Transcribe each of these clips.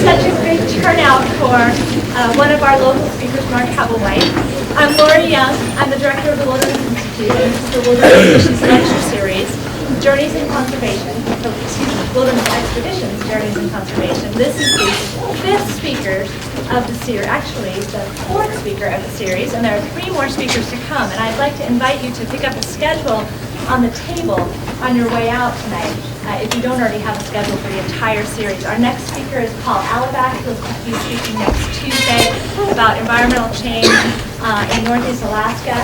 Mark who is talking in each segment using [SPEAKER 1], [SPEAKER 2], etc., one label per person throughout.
[SPEAKER 1] such a great turnout for one of our local speakers, Mark Habblewhite. I'm Lori Young. I'm the director of the Wilderness Institute, and this is the Wilderness Expeditions Lecture Series, Journeys in Conservation, Wilderness Expeditions, Journeys in Conservation. This is the fifth speaker of the series, actually the fourth speaker of the series, and there are 3 more speakers to come. And I'd like to invite you to pick up a schedule on the table on your way out tonight, if you don't already have a schedule for the entire series. Our next speaker is Paul Alabak. He'll be speaking next Tuesday about environmental change in Northeast Alaska,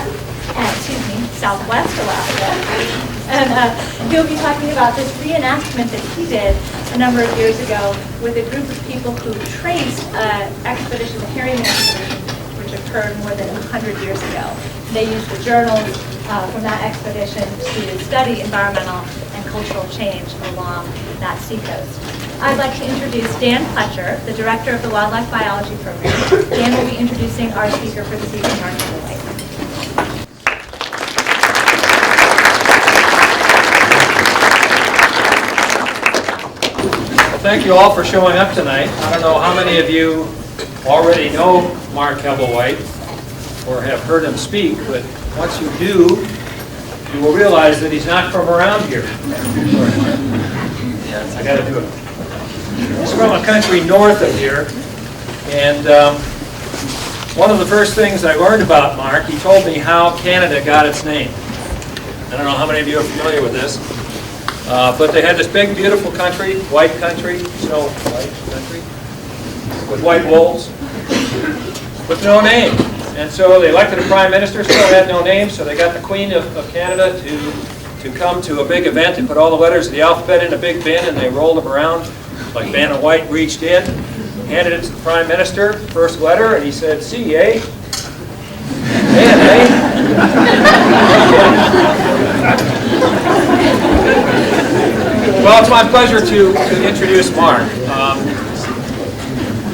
[SPEAKER 1] Southwest Alaska. And he'll be talking about this reenactment that he did a number of years ago with a group of people who traced an expedition, the Herring expedition, which occurred more than 100 years ago. They used the journals from that expedition to study environmental and cultural change along that seacoast. I'd like to introduce Dan Fletcher, the director of the Wildlife Biology Program. Dan will be introducing our speaker for this evening, Mark Habblewhite.
[SPEAKER 2] Thank you all for showing up tonight. I don't know how many of you already know Mark Habblewhite or have heard him speak, but once you do, you will realize that he's not from around here. I got to do it. He's from a country north of here, and one of the first things I learned about Mark, he told me how Canada got its name. I don't know how many of you are familiar with this. But they had this big, beautiful country, white country, snow white country, with white wolves, with no name. And so they elected a prime minister, still had no name, so they got the Queen of Canada to come to a big event. They put all the letters of the alphabet in a big bin, and they rolled them around like Vanna White reached in, handed it to the prime minister, first letter, and he said, C, eh? Well, it's my pleasure to introduce Mark.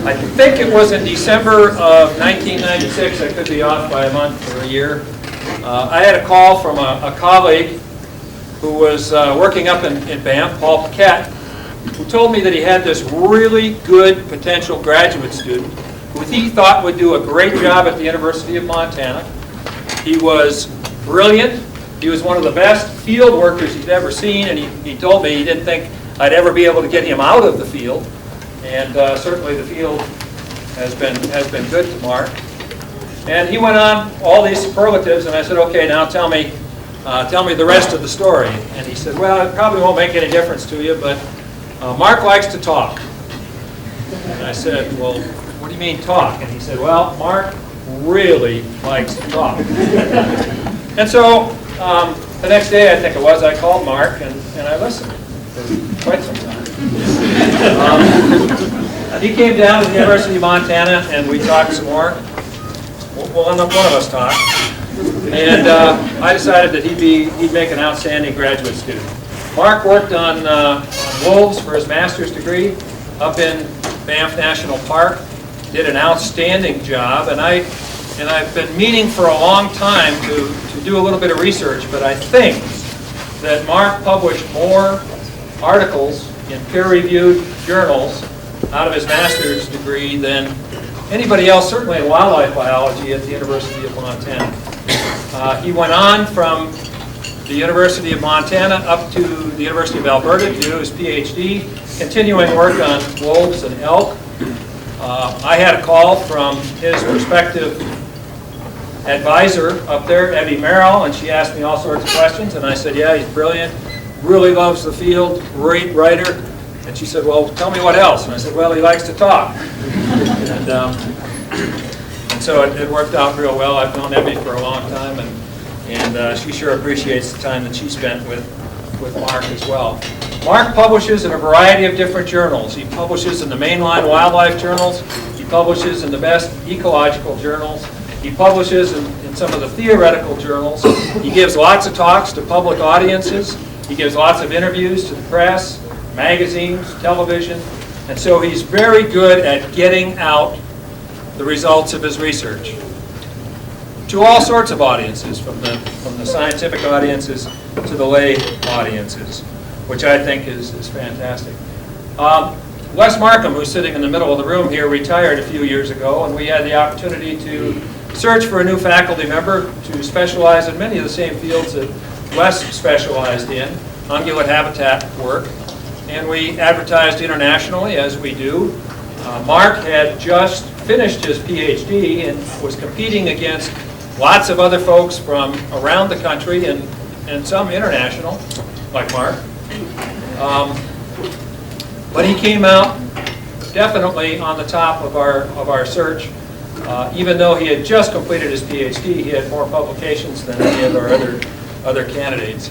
[SPEAKER 2] I think it was in December of 1996, I could be off by a month or a year. I had a call from a colleague who was working up in Banff, Paul Paquette, who told me that he had this really good potential graduate student who he thought would do a great job at the University of Montana. He was brilliant. He was one of the best field workers he'd ever seen, and he told me he didn't think I'd ever be able to get him out of the field. And certainly the field has been good to Mark. And he went on all these superlatives, and I said, okay, now tell me the rest of the story. And he said, well, it probably won't make any difference to you, but Mark likes to talk. And I said, well, what do you mean talk? And he said, well, Mark really likes to talk. And so the next day, I think it was, I called Mark and I listened for quite some time. He came down to the University of Montana and we talked some more. Well, one of us talked. And I decided that he'd make an outstanding graduate student. Mark worked on wolves for his master's degree up in Banff National Park. Did an outstanding job, and I've been meaning for a long time to do a little bit of research, but I think that Mark published more articles in peer-reviewed journals out of his master's degree than anybody else, certainly in wildlife biology at the University of Montana. He went on from the University of Montana up to the University of Alberta to do his PhD, continuing work on wolves and elk. I had a call from his prospective advisor up there, Evie Merrill, and she asked me all sorts of questions, and I said, yeah, he's brilliant, really loves the field, great writer. And she said, well, tell me what else? And I said, well, he likes to talk. And so it worked out real well. I've known Evie for a long time, and she sure appreciates the time that she spent with Mark as well. Mark publishes in a variety of different journals. He publishes in the mainline wildlife journals. He publishes in the best ecological journals. He publishes in some of the theoretical journals. He gives lots of talks to public audiences. He gives lots of interviews to the press, magazines, television. And so he's very good at getting out the results of his research to all sorts of audiences, from the scientific audiences to the lay audiences, which I think is fantastic. Wes Markham, who's sitting in the middle of the room here, retired a few years ago, and we had the opportunity to search for a new faculty member to specialize in many of the same fields that Wes specialized in, ungulate habitat work. And we advertised internationally, as we do. Mark had just finished his PhD and was competing against lots of other folks from around the country and some international, like Mark. But he came out definitely on the top of our search. Even though he had just completed his PhD, he had more publications than any of our other candidates.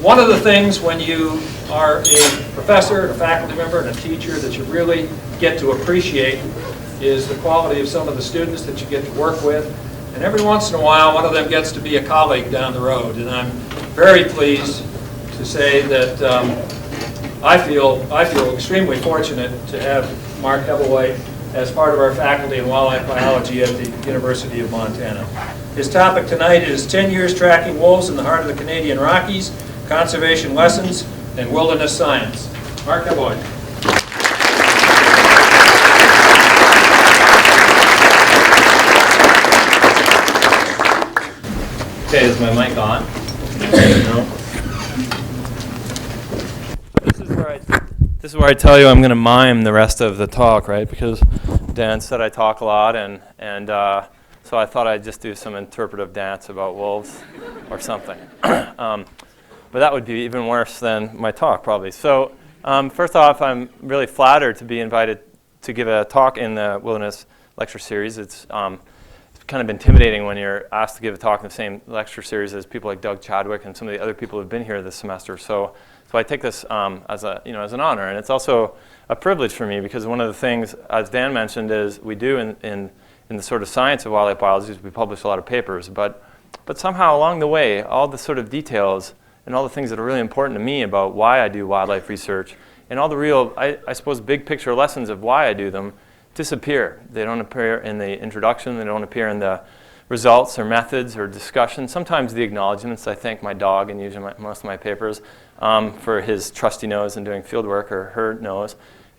[SPEAKER 2] One of the things when you are a professor, and a faculty member, and a teacher that you really get to appreciate is the quality of some of the students that you get to work with. And every once in a while, one of them gets to be a colleague down the road. And I'm very pleased to say that I feel extremely fortunate to have Mark Hebblewhite as part of our faculty in wildlife biology at the University of Montana. His topic tonight is 10 years tracking wolves in the heart of the Canadian Rockies, conservation lessons, and wilderness science. Mark Hebblewhite.
[SPEAKER 3] Okay, is my mic on? No. This is where I tell you I'm going to mime the rest of the talk, right? Because Dan said I talk a lot, and so I thought I'd just do some interpretive dance about wolves or something. But that would be even worse than my talk, probably. So first off, I'm really flattered to be invited to give a talk in the Wilderness Lecture Series. It's kind of intimidating when you're asked to give a talk in the same lecture series as people like Doug Chadwick and some of the other people who have been here this semester. So I take this as an honor, and it's also a privilege for me because one of the things, as Dan mentioned, is we do in the sort of science of wildlife biology is we publish a lot of papers, but somehow along the way, all the sort of details and all the things that are really important to me about why I do wildlife research and all the real, I suppose, big picture lessons of why I do them disappear. They don't appear in the introduction, they don't appear in the results or methods or discussion. Sometimes the acknowledgments. I thank my dog in usually most of my papers for his trusty nose in doing field work, or her nose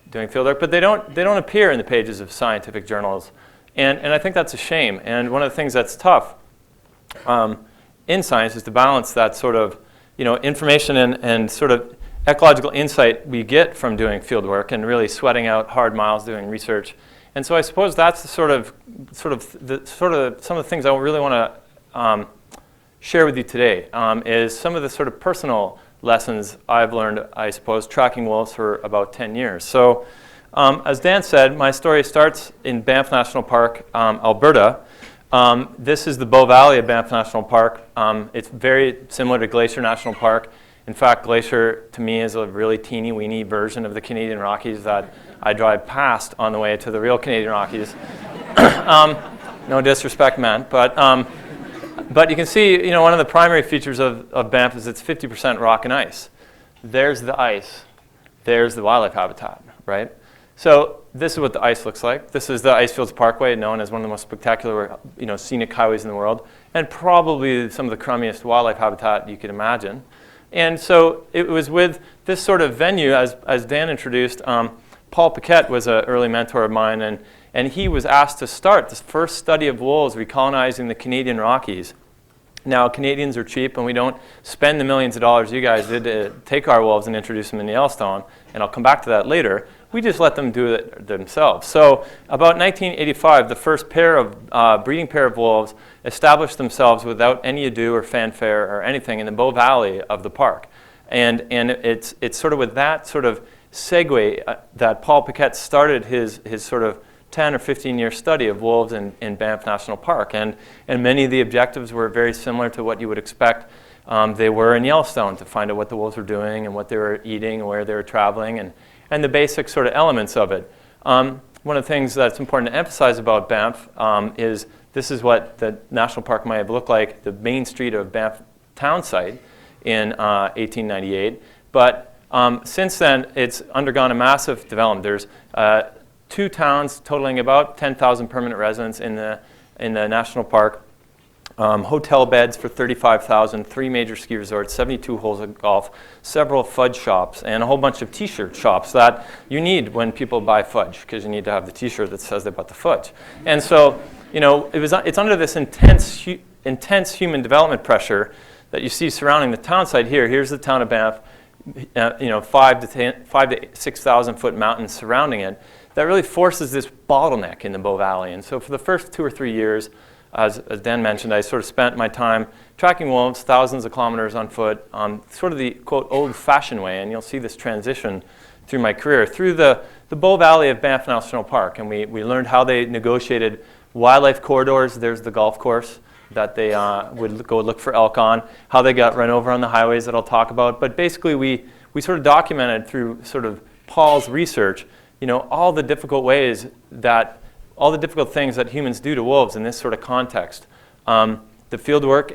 [SPEAKER 3] doing field work, but they don't appear in the pages of scientific journals. And I think that's a shame. And one of the things that's tough in science is to balance that sort of information and sort of ecological insight we get from doing field work and really sweating out hard miles doing research. And so I suppose that's the sort of some of the things I really want to share with you today is some of the sort of personal lessons I've learned, I suppose, tracking wolves for about 10 years. So as Dan said, my story starts in Banff National Park, Alberta. This is the Bow Valley of Banff National Park. It's very similar to Glacier National Park. In fact, Glacier, to me, is a really teeny-weeny version of the Canadian Rockies that I drive past on the way to the real Canadian Rockies. No disrespect meant, but you can see, one of the primary features of Banff is it's 50% rock and ice. There's the ice. There's the wildlife habitat, right? So this is what the ice looks like. This is the Icefields Parkway, known as one of the most spectacular, scenic highways in the world, and probably some of the crummiest wildlife habitat you could imagine. And so it was with this sort of venue, as Dan introduced, Paul Paquette was an early mentor of mine, and he was asked to start this first study of wolves recolonizing the Canadian Rockies. Now, Canadians are cheap, and we don't spend the millions of dollars you guys did to take our wolves and introduce them in Yellowstone, and I'll come back to that later. We just let them do it themselves. So about 1985, the first breeding pair of wolves established themselves without any ado or fanfare or anything in the Bow Valley of the park. And it's sort of with that sort of segue that Paul Paquette started his sort of 10 or 15-year study of wolves in Banff National Park. And many of the objectives were very similar to what you would expect they were in Yellowstone, to find out what the wolves were doing and what they were eating and where they were traveling and the basic sort of elements of it. One of the things that's important to emphasize about Banff is this is what the national park might have looked like, the main street of Banff town site in 1898. But since then, it's undergone a massive development. There's 2 towns totaling about 10,000 permanent residents in the national park. hotel beds for 35,000, 3 major ski resorts, 72 holes of golf, several fudge shops, and a whole bunch of t-shirt shops that you need when people buy fudge, because you need to have the t-shirt that says they bought the fudge. And so, it's under this intense human development pressure that you see surrounding the town site here. Here's the town of Banff, 5 to 6,000 foot mountains surrounding it. That really forces this bottleneck in the Bow Valley. And so for the first 2 or 3 years, as Dan mentioned, I sort of spent my time tracking wolves, thousands of kilometers on foot, sort of the, quote, old-fashioned way. And you'll see this transition through my career, through the Bow Valley of Banff National Park. And we learned how they negotiated wildlife corridors. There's the golf course that they would go look for elk on, how they got run over on the highways that I'll talk about. But basically, we sort of documented through sort of Paul's research, all the difficult ways all the difficult things that humans do to wolves in this sort of context. The field work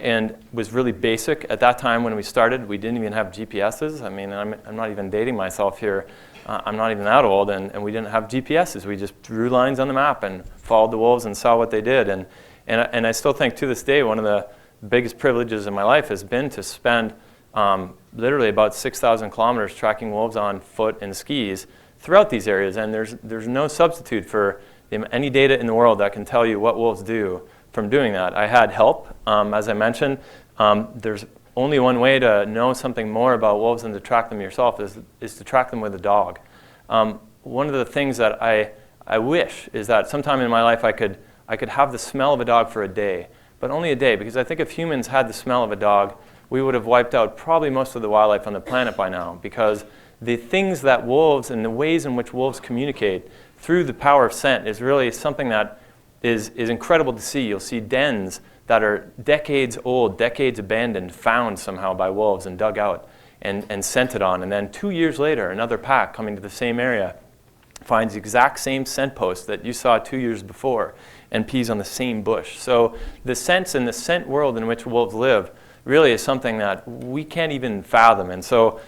[SPEAKER 3] was really basic at that time when we started. We didn't even have GPSs. I mean, I'm not even dating myself here. I'm not even that old, and we didn't have GPSs. We just drew lines on the map and followed the wolves and saw what they did. And I still think to this day, one of the biggest privileges in my life has been to spend literally about 6,000 kilometers tracking wolves on foot and skis throughout these areas. And there's no substitute for any data in the world that can tell you what wolves do from doing that. I had help, as I mentioned. There's only one way to know something more about wolves than to track them yourself is to track them with a dog. One of the things that I wish is that sometime in my life I could have the smell of a dog for a day, but only a day, because I think if humans had the smell of a dog, we would have wiped out probably most of the wildlife on the planet by now, because the things that wolves and the ways in which wolves communicate through the power of scent is really something that is incredible to see. You'll see dens that are decades old, decades abandoned, found somehow by wolves and dug out and scented on. And then 2 years later, another pack coming to the same area finds the exact same scent post that you saw 2 years before and pees on the same bush. So the scents and the scent world in which wolves live really is something that we can't even fathom. And so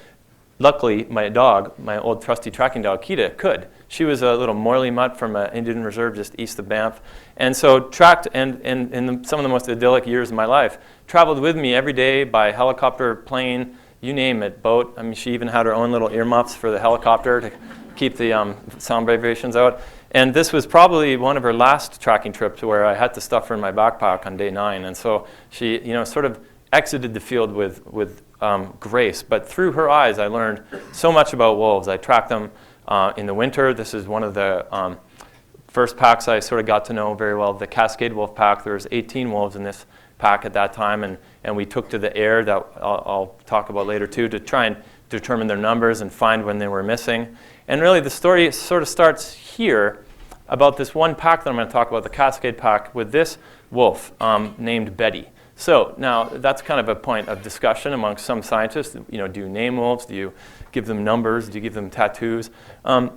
[SPEAKER 3] luckily, my dog, my old trusty tracking dog, Kita, could. She was a little Morley mutt from an Indian reserve just east of Banff. And so tracked, and in some of the most idyllic years of my life, traveled with me every day by helicopter, plane, you name it, boat. I mean, she even had her own little earmuffs for the helicopter to keep the sound vibrations out. And this was probably one of her last tracking trips where I had to stuff her in my backpack on day 9. And so she, sort of exited the field with grace. But through her eyes, I learned so much about wolves. I tracked them in the winter. This is one of the first packs I sort of got to know very well, the Cascade wolf pack. There was 18 wolves in this pack at that time, and we took to the air that I'll talk about later too, to try and determine their numbers and find when they were missing. And really the story sort of starts here about this one pack that I'm going to talk about, the Cascade pack, with this wolf named Betty. So now that's kind of a point of discussion amongst some scientists. Do you name wolves? Do you give them numbers? Do you give them tattoos? And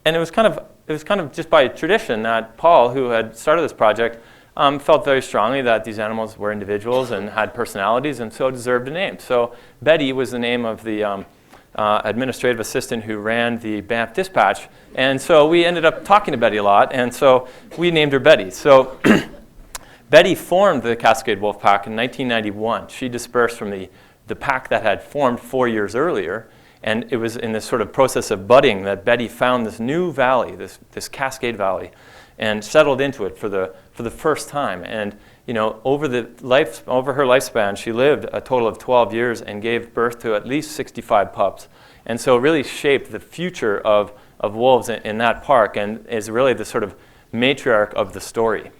[SPEAKER 3] it was kind of just by tradition that Paul, who had started this project, felt very strongly that these animals were individuals and had personalities and so deserved a name. So Betty was the name of the administrative assistant who ran the Banff Dispatch. And so we ended up talking to Betty a lot, and so we named her Betty. So Betty formed the Cascade Wolf Pack in 1991. She dispersed from the pack that had formed 4 years earlier, and it was in this sort of process of budding that Betty found this new valley, this Cascade Valley, and settled into it for the first time. And over her lifespan, she lived a total of 12 years and gave birth to at least 65 pups. And so it really shaped the future of wolves in that park, and is really the sort of matriarch of the story.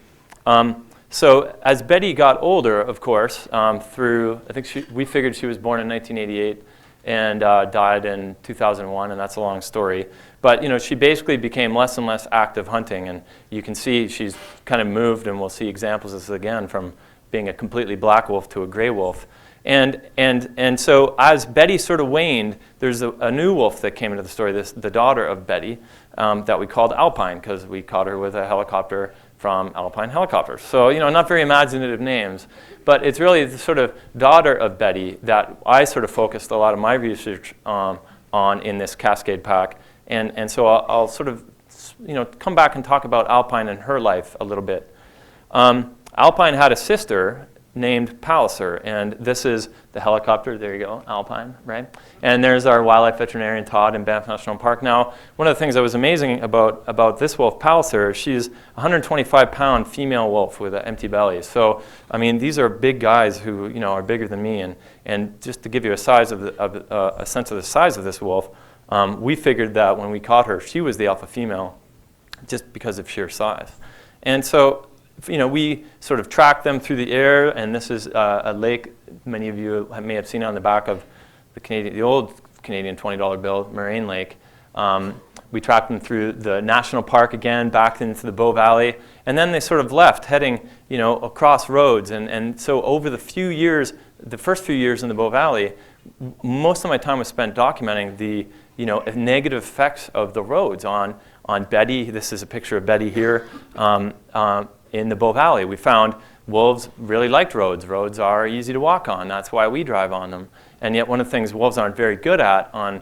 [SPEAKER 3] So as Betty got older, of course, we figured she was born in 1988 and died in 2001, and that's a long story. But she basically became less and less active hunting, and you can see she's kind of moved, and we'll see examples of this again, from being a completely black wolf to a gray wolf. And so as Betty sort of waned, there's a new wolf that came into the story, the daughter of Betty, that we called Alpine, because we caught her with a helicopter from Alpine Helicopters. So, not very imaginative names, but it's really the sort of daughter of Betty that I sort of focused a lot of my research on in this Cascade pack. And so I'll sort of, come back and talk about Alpine and her life a little bit. Alpine had a sister named Palliser, and this is the helicopter. There you go, Alpine, right? And there's our wildlife veterinarian Todd in Banff National Park. Now, one of the things that was amazing about this wolf, Palliser, she's a 125-pound female wolf with an empty belly. So, I mean, these are big guys who are bigger than me. And just to give you a sense of the size of this wolf, we figured that when we caught her, she was the alpha female, just because of sheer size. And so, we sort of tracked them through the air, and this is a lake many of you may have seen on the back of the old Canadian $20 bill, Moraine Lake. We tracked them through the national park again, back into the Bow Valley, and then they sort of left, heading across roads. And so over the first few years in the Bow Valley, most of my time was spent documenting the negative effects of the roads on Betty. This is a picture of Betty here. In the Bow Valley, we found wolves really liked roads. Roads are easy to walk on. That's why we drive on them. And yet one of the things wolves aren't very good at on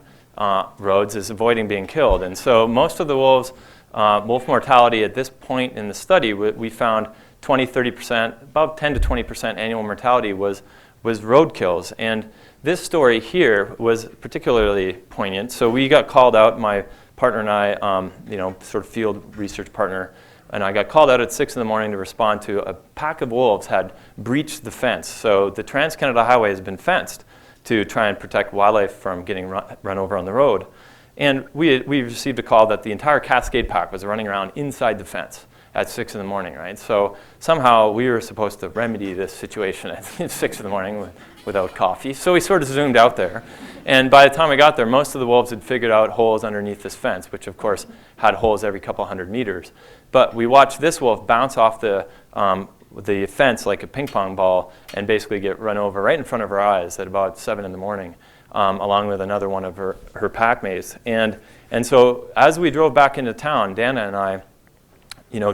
[SPEAKER 3] roads is avoiding being killed. And so most of the wolves, wolf mortality at this point in the study, we found 20-30%, about 10 to 20% annual mortality was road kills. And this story here was particularly poignant. So we got called out, my partner and I, sort of field research partner, and I got called out at 6 in the morning to respond to a pack of wolves had breached the fence. So the Trans-Canada Highway has been fenced to try and protect wildlife from getting run over on the road. And we received a call that the entire Cascade pack was running around inside the fence at 6 in the morning, right? So somehow we were supposed to remedy this situation at 6 in the morning without coffee. So we sort of zoomed out there. And by the time we got there, most of the wolves had figured out holes underneath this fence, which of course had holes every couple hundred meters. But we watched this wolf bounce off the fence like a ping pong ball and basically get run over right in front of her eyes at about 7 in the morning, along with another one of her pack mates. And so as we drove back into town, Dana and I,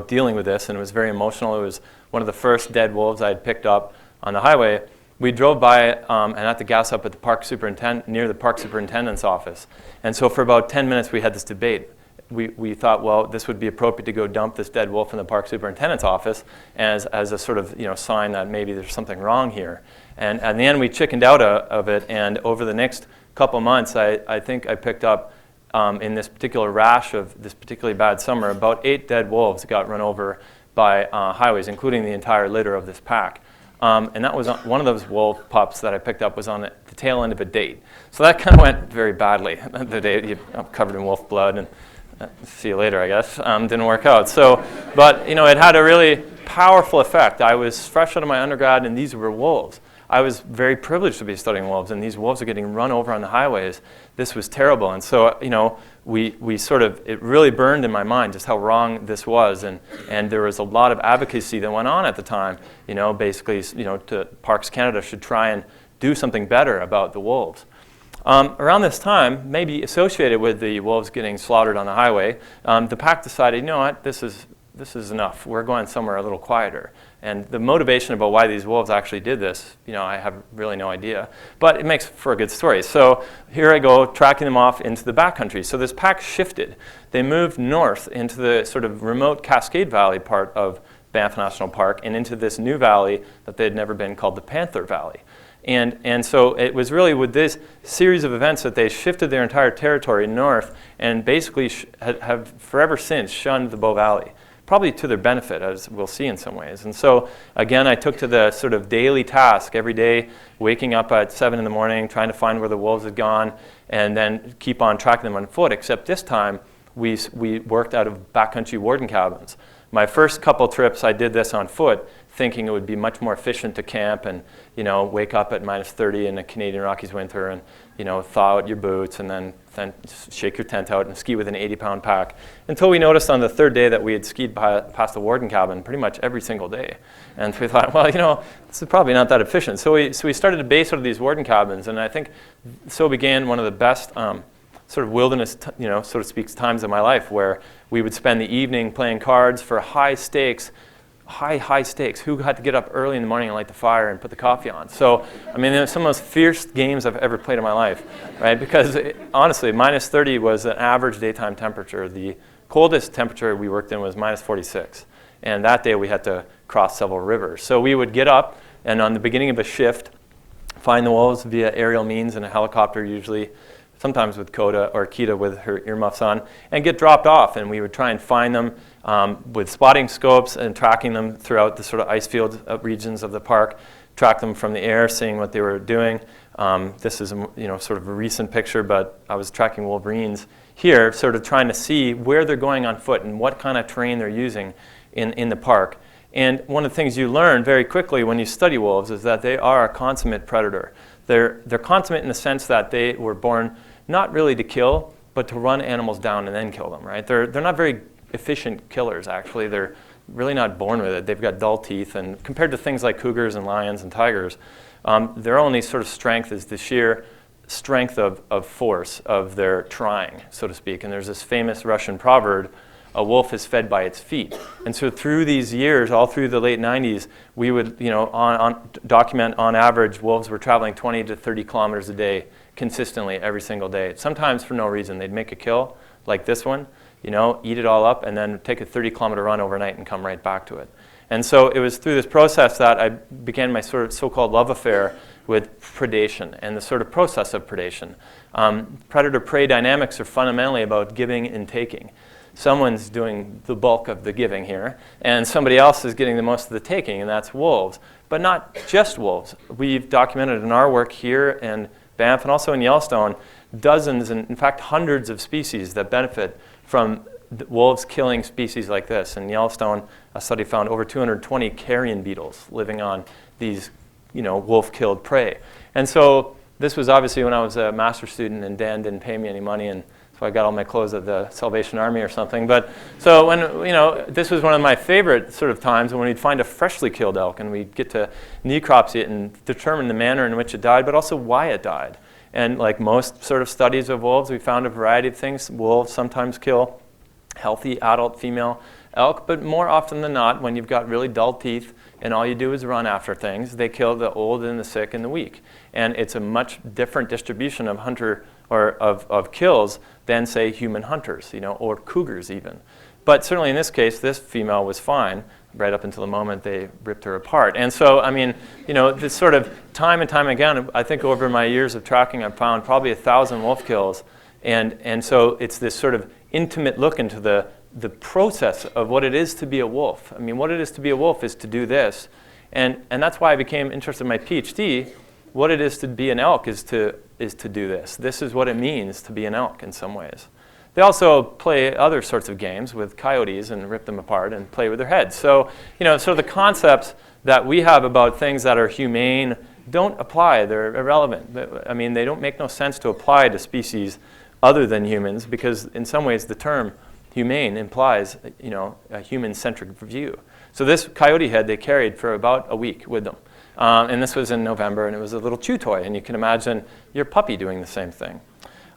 [SPEAKER 3] dealing with this, and it was very emotional. It was one of the first dead wolves I had picked up on the highway. We drove by and had to gas up at the near the park superintendent's office. And so for about 10 minutes we had this debate. We thought, well, this would be appropriate to go dump this dead wolf in the park superintendent's office as a sort of sign that maybe there's something wrong here. And at the end we chickened out of it, and over the next couple months I think I picked up in this particular rash of this particularly bad summer, about 8 dead wolves got run over by highways, including the entire litter of this pack. And that was one of those wolf pups that I picked up was on the tail end of a date. So that kind of went very badly. The date, I'm covered in wolf blood, and see you later, I guess. Didn't work out. So, but it had a really powerful effect. I was fresh out of my undergrad, and these were wolves. I was very privileged to be studying wolves, and these wolves are getting run over on the highways. This was terrible. And so, we sort of, it really burned in my mind just how wrong this was. And there was a lot of advocacy that went on at the time, basically, to Parks Canada should try and do something better about the wolves. Around this time, maybe associated with the wolves getting slaughtered on the highway, the pack decided, you know what, this is enough. We're going somewhere a little quieter. And the motivation about why these wolves actually did this, I have really no idea. But it makes for a good story. So here I go, tracking them off into the backcountry. So this pack shifted. They moved north into the sort of remote Cascade Valley part of Banff National Park and into this new valley that they had never been, called the Panther Valley. And so it was really with this series of events that they shifted their entire territory north and basically have forever since shunned the Bow Valley, probably to their benefit, as we'll see in some ways. And so, again, I took to the sort of daily task every day, waking up at 7 in the morning, trying to find where the wolves had gone, and then keep on tracking them on foot, except this time we worked out of backcountry warden cabins. My first couple trips, I did this on foot, thinking it would be much more efficient to camp and wake up at -30 in the Canadian Rockies winter and thaw out your boots and then shake your tent out and ski with an 80-pound pack, until we noticed on the third day that we had skied past the warden cabin pretty much every single day. And we thought, well, this is probably not that efficient. So we started to base out of these warden cabins, and I think so began one of the best sort of wilderness, so to speak, times of my life, where we would spend the evening playing cards for high stakes, who had to get up early in the morning and light the fire and put the coffee on. So, they're some of the most fierce games I've ever played in my life, right? Because honestly, -30 was an average daytime temperature. The coldest temperature we worked in was -46. And that day we had to cross several rivers. So we would get up and on the beginning of a shift, find the wolves via aerial means in a helicopter usually, sometimes with Kita with her earmuffs on, and get dropped off. And we would try and find them with spotting scopes and tracking them throughout the sort of ice field regions of the park, track them from the air, seeing what they were doing. This is sort of a recent picture, but I was tracking wolverines here, sort of trying to see where they're going on foot and what kind of terrain they're using in the park. And one of the things you learn very quickly when you study wolves is that they are a consummate predator. They're consummate in the sense that they were born not really to kill, but to run animals down and then kill them, right? They're not very efficient killers, actually. They're really not born with it. They've got dull teeth, and compared to things like cougars and lions and tigers, their only sort of strength is the sheer strength of force of their trying, so to speak. And there's this famous Russian proverb, a wolf is fed by its feet. And so through these years, all through the late 90s, we would document on average wolves were traveling 20 to 30 kilometers a day consistently every single day. Sometimes for no reason. They'd make a kill like this one, eat it all up, and then take a 30-kilometer run overnight and come right back to it. And so it was through this process that I began my sort of so-called love affair with predation and the sort of process of predation. Predator-prey dynamics are fundamentally about giving and taking. Someone's doing the bulk of the giving here, and somebody else is getting the most of the taking, and that's wolves. But not just wolves. We've documented in our work here in Banff and also in Yellowstone dozens, and in fact hundreds of species that benefit from wolves killing species like this. In Yellowstone, a study found over 220 carrion beetles living on these wolf-killed prey. And so this was obviously when I was a master's student, and Dan didn't pay me any money, and so I got all my clothes at the Salvation Army or something. But so when, this was one of my favorite sort of times when we'd find a freshly killed elk and we'd get to necropsy it and determine the manner in which it died, but also why it died. And like most sort of studies of wolves, we found a variety of things. Wolves sometimes kill healthy adult female elk, but more often than not, when you've got really dull teeth and all you do is run after things, they kill the old and the sick and the weak. And it's a much different distribution of hunter or of kills than, say, human hunters, or cougars even. But certainly in this case, this female was fine right up until the moment they ripped her apart. And so, this sort of time and time again, I think over my years of tracking, I've found probably 1,000 wolf kills. And so it's this sort of intimate look into the process of what it is to be a wolf. What it is to be a wolf is to do this. And that's why I became interested in my PhD. What it is to be an elk is to do this. This is what it means to be an elk in some ways. They also play other sorts of games with coyotes and rip them apart and play with their heads. So, so the concepts that we have about things that are humane don't apply. They're irrelevant. They don't make no sense to apply to species other than humans, because in some ways the term humane implies, a human-centric view. So this coyote head they carried for about a week with them. And this was in November, and it was a little chew toy, and you can imagine your puppy doing the same thing.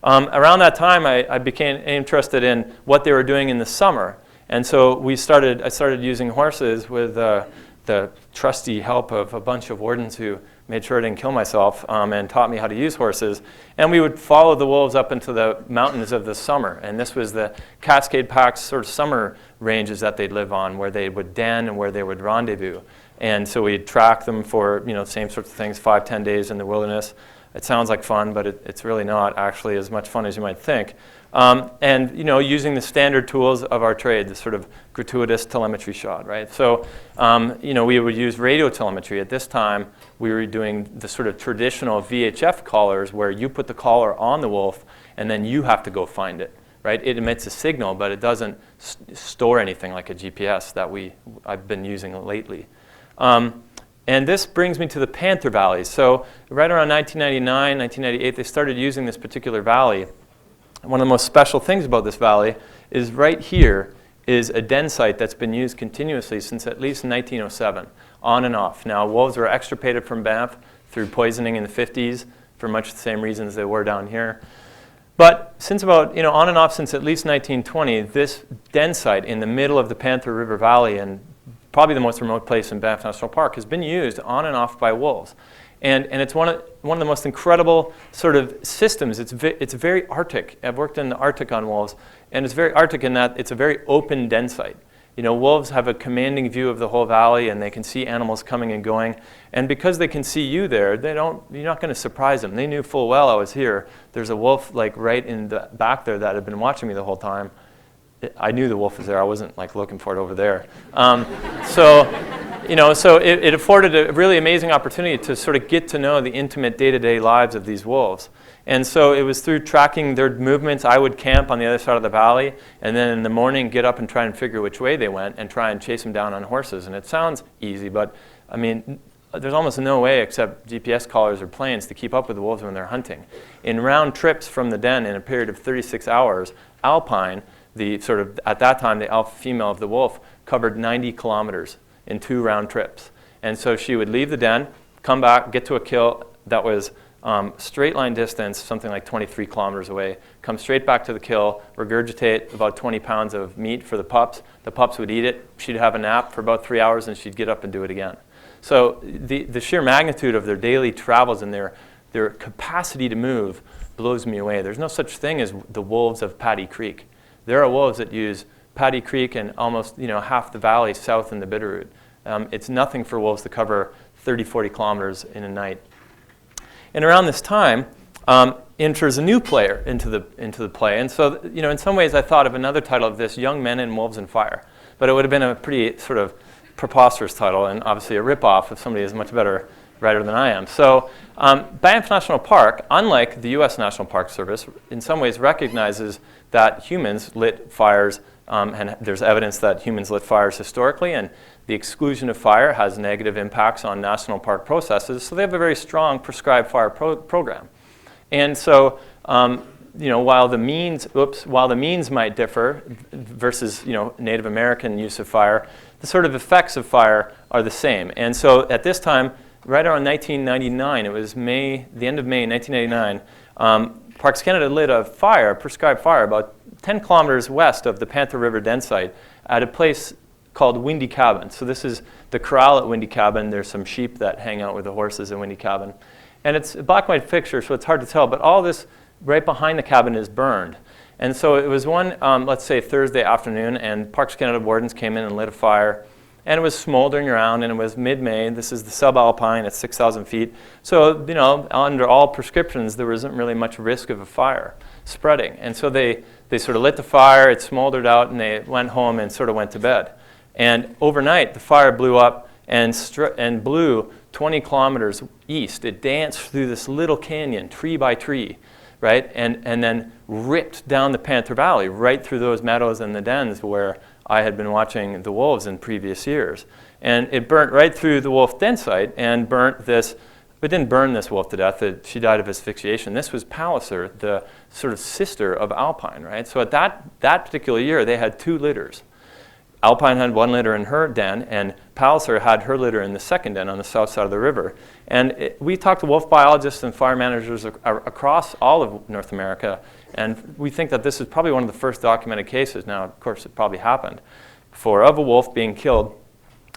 [SPEAKER 3] Around that time, I became interested in what they were doing in the summer, and so I started using horses with the trusty help of a bunch of wardens who made sure I didn't kill myself and taught me how to use horses. And we would follow the wolves up into the mountains of the summer, and this was the Cascade Pack's sort of summer ranges that they'd live on, where they would den and where they would rendezvous. And so we'd track them for, same sorts of things, 5-10 days in the wilderness. It sounds like fun, but it's really not actually as much fun as you might think. And using the standard tools of our trade, the sort of gratuitous telemetry shot, right? So, we would use radio telemetry. At this time, we were doing the sort of traditional VHF collars where you put the collar on the wolf and then you have to go find it, right? It emits a signal, but it doesn't store anything like a GPS that I've been using lately. And this brings me to the Panther Valley. So right around 1999, 1998, they started using this particular valley. One of the most special things about this valley is right here is a den site that's been used continuously since at least 1907, on and off. Now, wolves were extirpated from Banff through poisoning in the 50s for much the same reasons they were down here. But since about, on and off since at least 1920, this den site in the middle of the Panther River Valley and probably the most remote place in Banff National Park has been used on and off by wolves. And it's one of the most incredible sort of systems. It's very Arctic. I've worked in the Arctic on wolves, and it's very Arctic in that it's a very open den site. wolves have a commanding view of the whole valley, and they can see animals coming and going. And because they can see you there, you're not going to surprise them. They knew full well I was here. There's a wolf like right in the back there that had been watching me the whole time. I knew the wolf was there. I wasn't like looking for it over there. So it afforded a really amazing opportunity to sort of get to know the intimate day-to-day lives of these wolves. And so it was through tracking their movements. I would camp on the other side of the valley, and then in the morning get up and try and figure which way they went and try and chase them down on horses. And it sounds easy, but I mean, there's almost no way except GPS collars or planes to keep up with the wolves when they're hunting. In round trips from the den in a period of 36 hours, Alpine, at that time, the alpha female of the wolf, covered 90 kilometers in 2 round trips. And so she would leave the den, come back, get to a kill that was straight line distance, something like 23 kilometers away, come straight back to the kill, regurgitate about 20 pounds of meat for the pups. The pups would eat it. She'd have a nap for about 3 hours, and she'd get up and do it again. So the sheer magnitude of their daily travels and their capacity to move blows me away. There's no such thing as the wolves of Paddy Creek. There are wolves that use Paddy Creek and almost half the valley south in the Bitterroot. It's nothing for wolves to cover 30, 40 kilometers in a night. And around this time, enters a new player into the play. And so, in some ways I thought of another title of this, Young Men and Wolves and Fire. But it would have been a pretty sort of preposterous title and obviously a ripoff if somebody is a much better writer than I am. So Banff National Park, unlike the U.S. National Park Service, in some ways recognizes that humans lit fires, and there's evidence that humans lit fires historically, and the exclusion of fire has negative impacts on national park processes, so they have a very strong prescribed fire program. And so, while the means might differ versus Native American use of fire, the sort of effects of fire are the same. And so, at this time, right around 1999, it was the end of May 1999. Parks Canada lit a prescribed fire, about 10 kilometers west of the Panther River den site at a place called Windy Cabin. So this is the corral at Windy Cabin. There's some sheep that hang out with the horses in Windy Cabin. And it's a black and white picture, so it's hard to tell, but all this right behind the cabin is burned. And so it was one, let's say Thursday afternoon, and Parks Canada wardens came in and lit a fire. And it was smoldering around, and it was mid-May. This is the subalpine at 6,000 feet. So, under all prescriptions, there wasn't really much risk of a fire spreading. And so they sort of lit the fire, it smoldered out, and they went home and sort of went to bed. And overnight, the fire blew up and blew 20 kilometers east. It danced through this little canyon, tree by tree, right? And then ripped down the Panther Valley, right through those meadows and the dens where I had been watching the wolves in previous years. And it burnt right through the wolf den site and burnt this, but didn't burn this wolf to death. She died of asphyxiation. This was Palliser, the sort of sister of Alpine, right? So at that particular year, they had 2 litters. Alpine had 1 litter in her den, and Palliser had her litter in the second den on the south side of the river. And we talked to wolf biologists and fire managers across all of North America, and we think that this is probably one of the first documented cases. Now, of course, it probably happened before, of a wolf being killed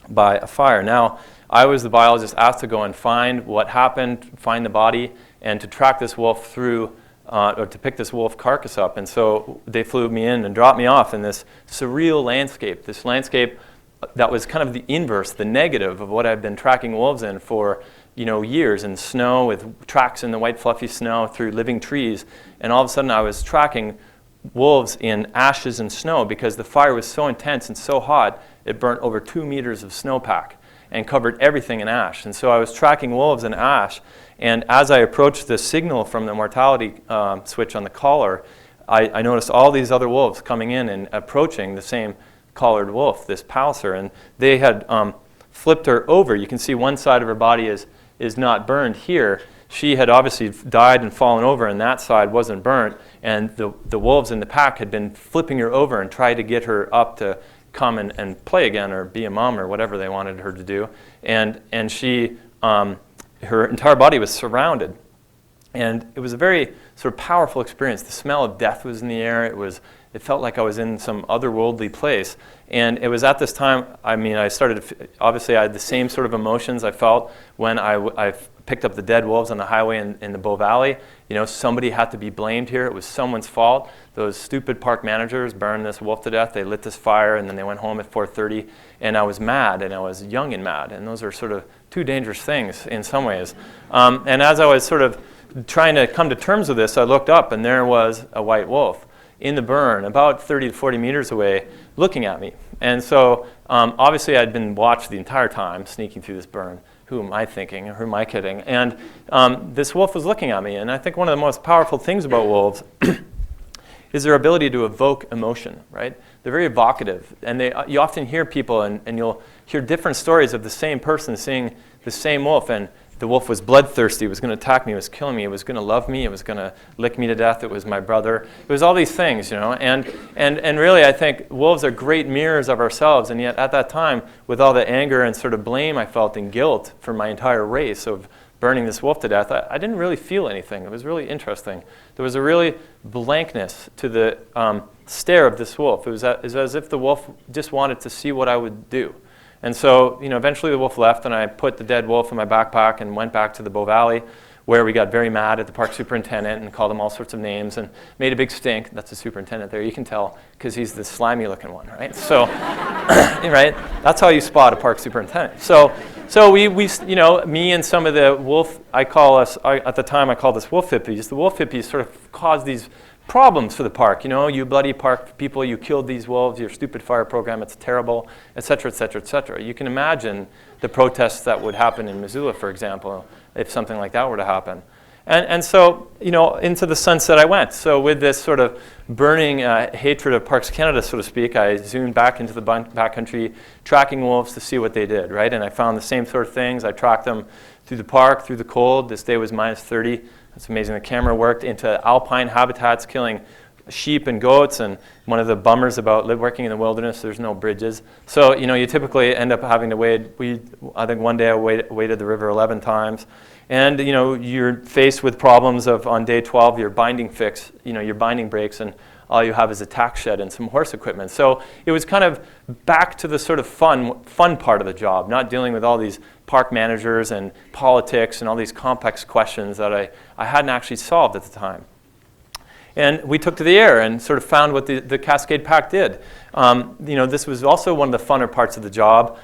[SPEAKER 3] by a fire. Now, I was the biologist asked to go and find what happened, find the body, and to track this wolf through, or to pick this wolf carcass up. And so they flew me in and dropped me off in this surreal landscape, this landscape that was kind of the inverse, the negative of what I've been tracking wolves in for years, in snow, with tracks in the white fluffy snow through living trees. And all of a sudden I was tracking wolves in ashes and snow because the fire was so intense and so hot, it burnt over 2 meters of snowpack and covered everything in ash. And so I was tracking wolves in ash, and as I approached the signal from the mortality switch on the collar, I noticed all these other wolves coming in and approaching the same collared wolf, this Palliser, and they had flipped her over. You can see one side of her body is not burned here. She had obviously died and fallen over, and that side wasn't burnt, and the wolves in the pack had been flipping her over and tried to get her up to come and play again or be a mom or whatever they wanted her to do. And she, her entire body was surrounded. And it was a very sort of powerful experience. The smell of death was in the air. It was It felt like I was in some otherworldly place. And it was at this time, I started, obviously I had the same sort of emotions I felt when I picked up the dead wolves on the highway in the Bow Valley. Somebody had to be blamed here. It was someone's fault. Those stupid park managers burned this wolf to death. They lit this fire, and then they went home at 4:30. And I was mad, and I was young and mad. And those are sort of two dangerous things in some ways. And as I was sort of trying to come to terms with this, I looked up, and there was a white wolf in the burn, about 30 to 40 meters away, looking at me. And so obviously I'd been watched the entire time, sneaking through this burn. Who am I thinking? Who am I kidding? And this wolf was looking at me. And I think one of the most powerful things about wolves is their ability to evoke emotion, right? They're very evocative. And you often hear people, and you'll hear different stories of the same person seeing the same wolf. And the wolf was bloodthirsty. It was going to attack me. It was killing me. It was going to love me. It was going to lick me to death. It was my brother. It was all these things, And really, I think wolves are great mirrors of ourselves. And yet, at that time, with all the anger and sort of blame I felt and guilt for my entire race of burning this wolf to death, I didn't really feel anything. It was really interesting. There was a really blankness to the stare of this wolf. It was as if the wolf just wanted to see what I would do. And so, eventually the wolf left, and I put the dead wolf in my backpack and went back to the Bow Valley, where we got very mad at the park superintendent and called him all sorts of names and made a big stink. That's the superintendent there. You can tell because he's the slimy-looking one, right? So, right? That's how you spot a park superintendent. So we me and some of the wolf, at the time I called us wolf hippies. The wolf hippies sort of caused these problems for the park. You bloody park people, you killed these wolves, your stupid fire program, it's terrible, et cetera, et cetera, et cetera. You can imagine the protests that would happen in Missoula, for example, if something like that were to happen. And so, into the sunset I went. So with this sort of burning hatred of Parks Canada, so to speak, I zoomed back into the backcountry, tracking wolves to see what they did, right? And I found the same sort of things. I tracked them through the park, through the cold. This day was minus 30. It's amazing the camera worked, into alpine habitats, killing sheep and goats. And one of the bummers about working in the wilderness, there's no bridges. So, you typically end up having to wade. I think one day I waded the river 11 times. And, you're faced with problems of, on day 12, your binding breaks, and all you have is a tack shed and some horse equipment. So it was kind of back to the sort of fun part of the job, not dealing with all these park managers and politics and all these complex questions that I hadn't actually solved at the time. And we took to the air and sort of found what the Cascade Pack did. This was also one of the funner parts of the job.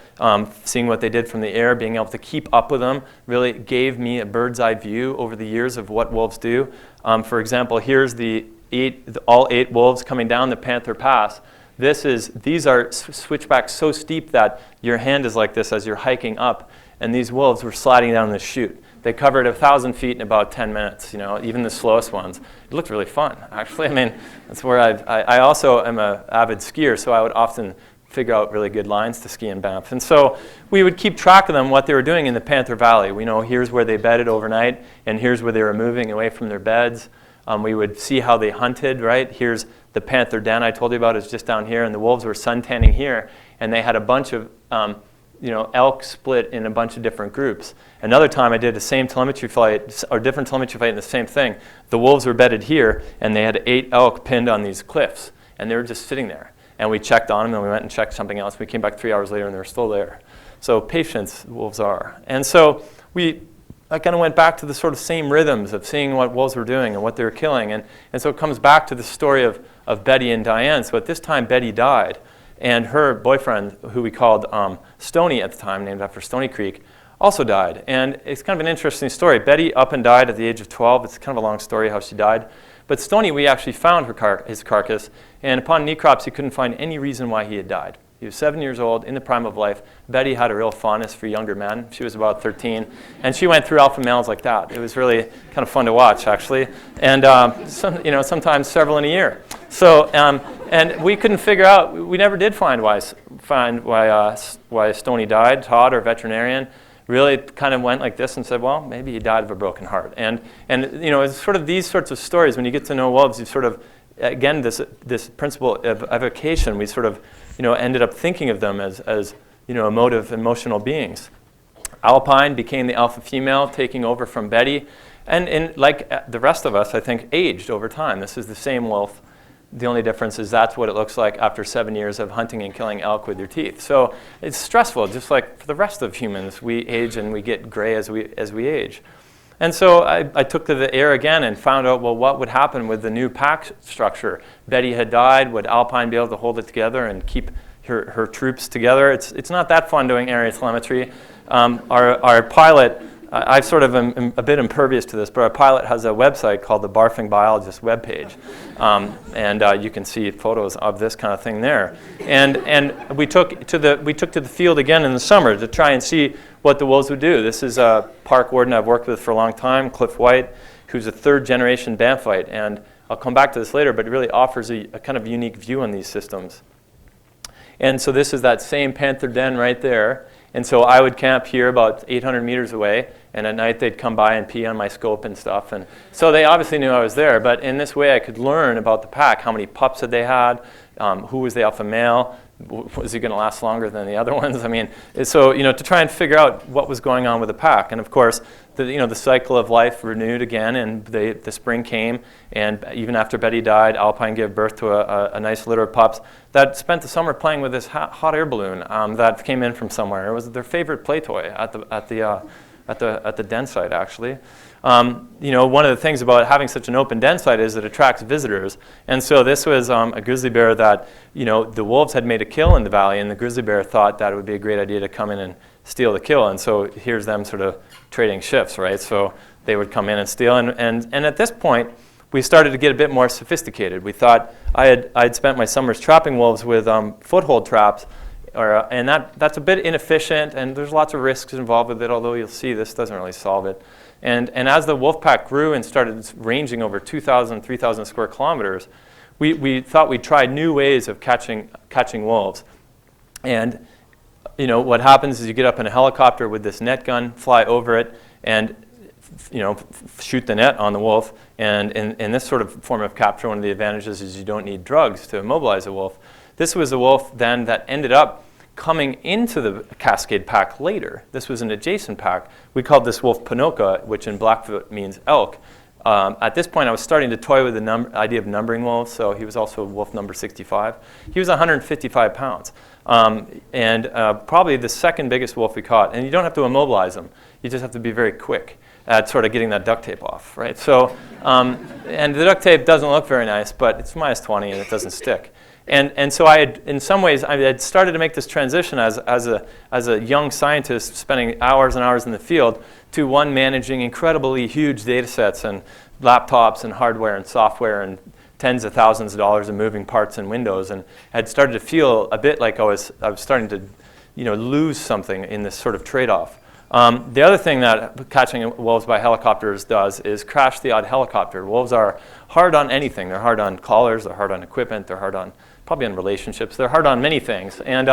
[SPEAKER 3] Seeing what they did from the air, being able to keep up with them, really gave me a bird's eye view over the years of what wolves do. For example, here's all 8 wolves coming down the Panther Pass. These are switchbacks so steep that your hand is like this as you're hiking up, and these wolves were sliding down this chute. They covered 1,000 feet in about 10 minutes, even the slowest ones. It looked really fun, actually. That's where I also am an avid skier, so I would often figure out really good lines to ski in Banff. And so we would keep track of them, what they were doing in the Panther Valley. We know here's where they bedded overnight, and here's where they were moving away from their beds. We would see how they hunted, right? Here's the Panther Den I told you about is just down here, and the wolves were suntanning here, and they had a bunch of elk split in a bunch of different groups. Another time I did the same telemetry flight, or different telemetry flight, and the same thing. The wolves were bedded here, and they had 8 elk pinned on these cliffs, and they were just sitting there. And we checked on them, and we went and checked something else. We came back 3 hours later, and they were still there. So patience, wolves are. And so I kind of went back to the sort of same rhythms of seeing what wolves were doing and what they were killing. And so it comes back to the story of Betty and Diane. So at this time, Betty died. And her boyfriend, who we called Stony at the time, named after Stony Creek, also died. And it's kind of an interesting story. Betty up and died at the age of 12. It's kind of a long story how she died. But Stony, we actually found his carcass. And upon necropsy, couldn't find any reason why he had died. He was 7 years old, in the prime of life. Betty had a real fondness for younger men. She was about 13. And she went through alpha males like that. It was really kind of fun to watch, actually. And sometimes several in a year. So, and we couldn't figure out, we never did find why Stony died. Todd, our veterinarian, really kind of went like this and said, well, maybe he died of a broken heart. And it's sort of these sorts of stories, when you get to know wolves, you sort of, again, this principle of evocation, we sort of, ended up thinking of them as emotive, emotional beings. Alpine became the alpha female, taking over from Betty. And like the rest of us, I think, aged over time. This is the same wolf The only difference is that's what it looks like after 7 years of hunting and killing elk with your teeth. So it's stressful, just like for the rest of humans. We age and we get gray as we age. And so I took to the air again and found out, well, what would happen with the new pack structure? Betty had died. Would Alpine be able to hold it together and keep her troops together? It's not that fun doing area telemetry. Our pilot, I sort of am a bit impervious to this, but our pilot has a website called the Barfing Biologist webpage. And you can see photos of this kind of thing there. And we took to the field again in the summer to try and see what the wolves would do. This is a park warden I've worked with for a long time, Cliff White, who's a third-generation Banffite. And I'll come back to this later, but it really offers a kind of unique view on these systems. And so this is that same panther den right there. And so I would camp here about 800 meters away, and at night they'd come by and pee on my scope and stuff. And so they obviously knew I was there, but in this way I could learn about the pack. How many pups had they had? Who was the alpha male? Was he going to last longer than the other ones? I mean, so, to try and figure out what was going on with the pack. And of course, the cycle of life renewed again, and the spring came, and even after Betty died, Alpine gave birth to a nice litter of pups that spent the summer playing with this hot air balloon that came in from somewhere. It was their favorite play toy at the den site, actually. One of the things about having such an open den site is it attracts visitors. And so this was a grizzly bear that, the wolves had made a kill in the valley, and the grizzly bear thought that it would be a great idea to come in and steal the kill. And so here's them sort of trading shifts, right? So they would come in and steal. And at this point, we started to get a bit more sophisticated. We thought I'd spent my summers trapping wolves with foothold traps, and that's a bit inefficient, and there's lots of risks involved with it, although you'll see this doesn't really solve it. And as the wolf pack grew and started ranging over 2,000, 3,000 square kilometers, we thought we'd try new ways of catching wolves. And what happens is you get up in a helicopter with this net gun, fly over it, and shoot the net on the wolf. And in this sort of form of capture, one of the advantages is you don't need drugs to immobilize a wolf. This was a wolf then that ended up coming into the Cascade pack later. This was an adjacent pack. We called this wolf Pinoca, which in Blackfoot means elk. At this point, I was starting to toy with the idea of numbering wolves, so he was also wolf number 65. He was 155 pounds, and probably the second biggest wolf we caught. And you don't have to immobilize him. You just have to be very quick at sort of getting that duct tape off, right? So, and the duct tape doesn't look very nice, but it's minus 20 and it doesn't stick. And so I had, in some ways, I had started to make this transition as a young scientist spending hours and hours in the field to one managing incredibly huge data sets and laptops and hardware and software and tens of thousands of dollars of moving parts and windows, and had started to feel a bit like I was starting to lose something in this sort of trade-off. The other thing that catching wolves by helicopters does is crash the odd helicopter. Wolves are hard on anything. They're hard on collars, they're hard on equipment, they're hard on probably on relationships. They're hard on many things, and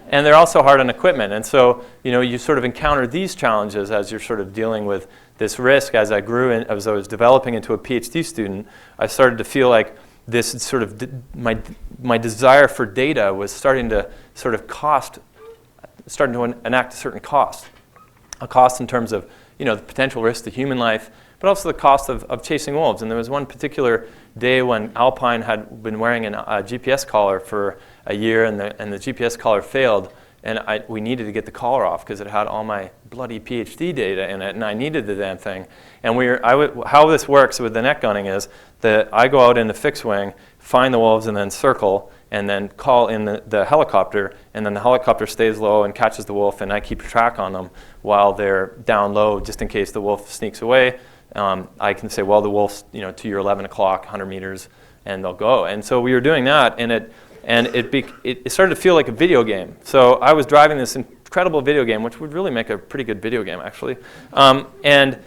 [SPEAKER 3] they're also hard on equipment. And so you sort of encounter these challenges as you're sort of dealing with this risk. As I grew and as I was developing into a PhD student, I started to feel like this sort of my desire for data was starting to sort of starting to enact a certain cost. A cost in terms of the potential risk to human life, but also the cost of chasing wolves. And there was one particular day when Alpine had been wearing a GPS collar for a year, and the GPS collar failed, and we needed to get the collar off because it had all my bloody PhD data in it, and I needed the damn thing. And how this works with the net gunning is that I go out in the fixed wing, find the wolves, and then circle, and then call in the helicopter, and then the helicopter stays low and catches the wolf, and I keep track on them while they're down low, just in case the wolf sneaks away. I can say, well, the wolf's to your 11 o'clock, 100 meters, and they'll go. And so we were doing that, and it started to feel like a video game. So I was driving this incredible video game, which would really make a pretty good video game, actually. And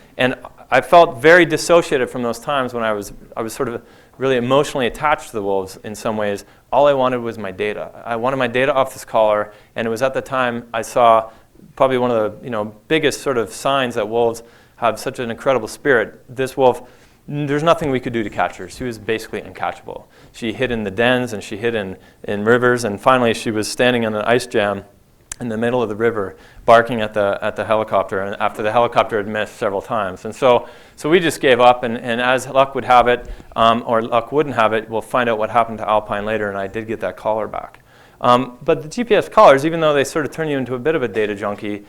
[SPEAKER 3] I felt very dissociated from those times when I was sort of really emotionally attached to the wolves in some ways. All I wanted was my data. I wanted my data off this collar, and it was at the time I saw probably one of the biggest sort of signs that wolves have such an incredible spirit. This wolf, there's nothing we could do to catch her. She was basically uncatchable. She hid in the dens and she hid in rivers, and finally she was standing in an ice jam in the middle of the river, barking at the helicopter, and after the helicopter had missed several times. And so we just gave up, and as luck would have it, or luck wouldn't have it, we'll find out what happened to Alpine later, and I did get that collar back. But the GPS collars, even though they sort of turn you into a bit of a data junkie,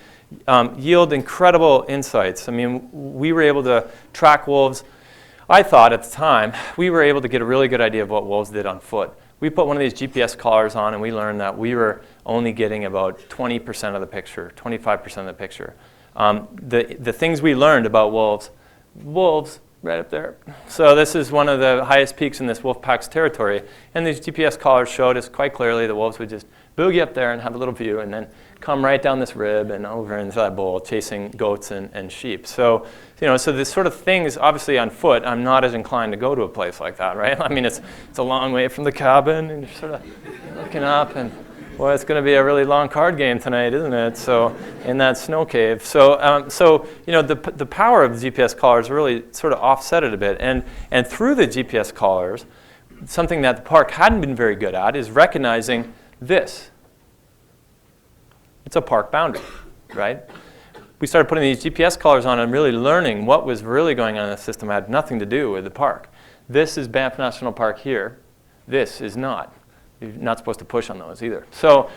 [SPEAKER 3] yield incredible insights. I mean, we were able to track wolves. I thought at the time, we were able to get a really good idea of what wolves did on foot. We put one of these GPS collars on, and we learned that we were only getting about 20% of the picture, 25% of the picture. The things we learned about wolves, right up there. So this is one of the highest peaks in this wolf pack's territory, and these GPS collars showed us quite clearly the wolves would just boogie up there and have a little view, and then come right down this rib and over into that bowl, chasing goats and sheep. So, so this sort of thing is obviously on foot. I'm not as inclined to go to a place like that, right? I mean, it's a long way from the cabin, and you're sort of looking up, and boy, it's going to be a really long card game tonight, isn't it? So, in that snow cave. So, the power of the GPS collars really sort of offset it a bit, and through the GPS collars, something that the park hadn't been very good at is recognizing this. It's a park boundary, right? We started putting these GPS collars on and really learning what was really going on in the system had nothing to do with the park. This is Banff National Park here. This is not. You're not supposed to push on those either. So,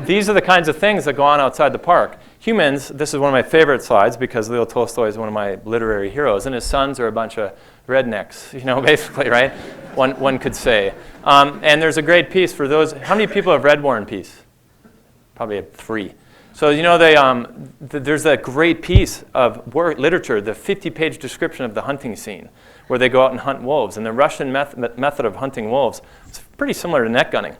[SPEAKER 3] these are the kinds of things that go on outside the park. Humans, this is one of my favorite slides because Leo Tolstoy is one of my literary heroes, and his sons are a bunch of rednecks, basically, right? One could say. And there's a great piece for those. How many people have read War and Peace? Probably 3. So, there's that great piece of literature, the 50-page description of the hunting scene, where they go out and hunt wolves. And the Russian method of hunting wolves is pretty similar to net gunning.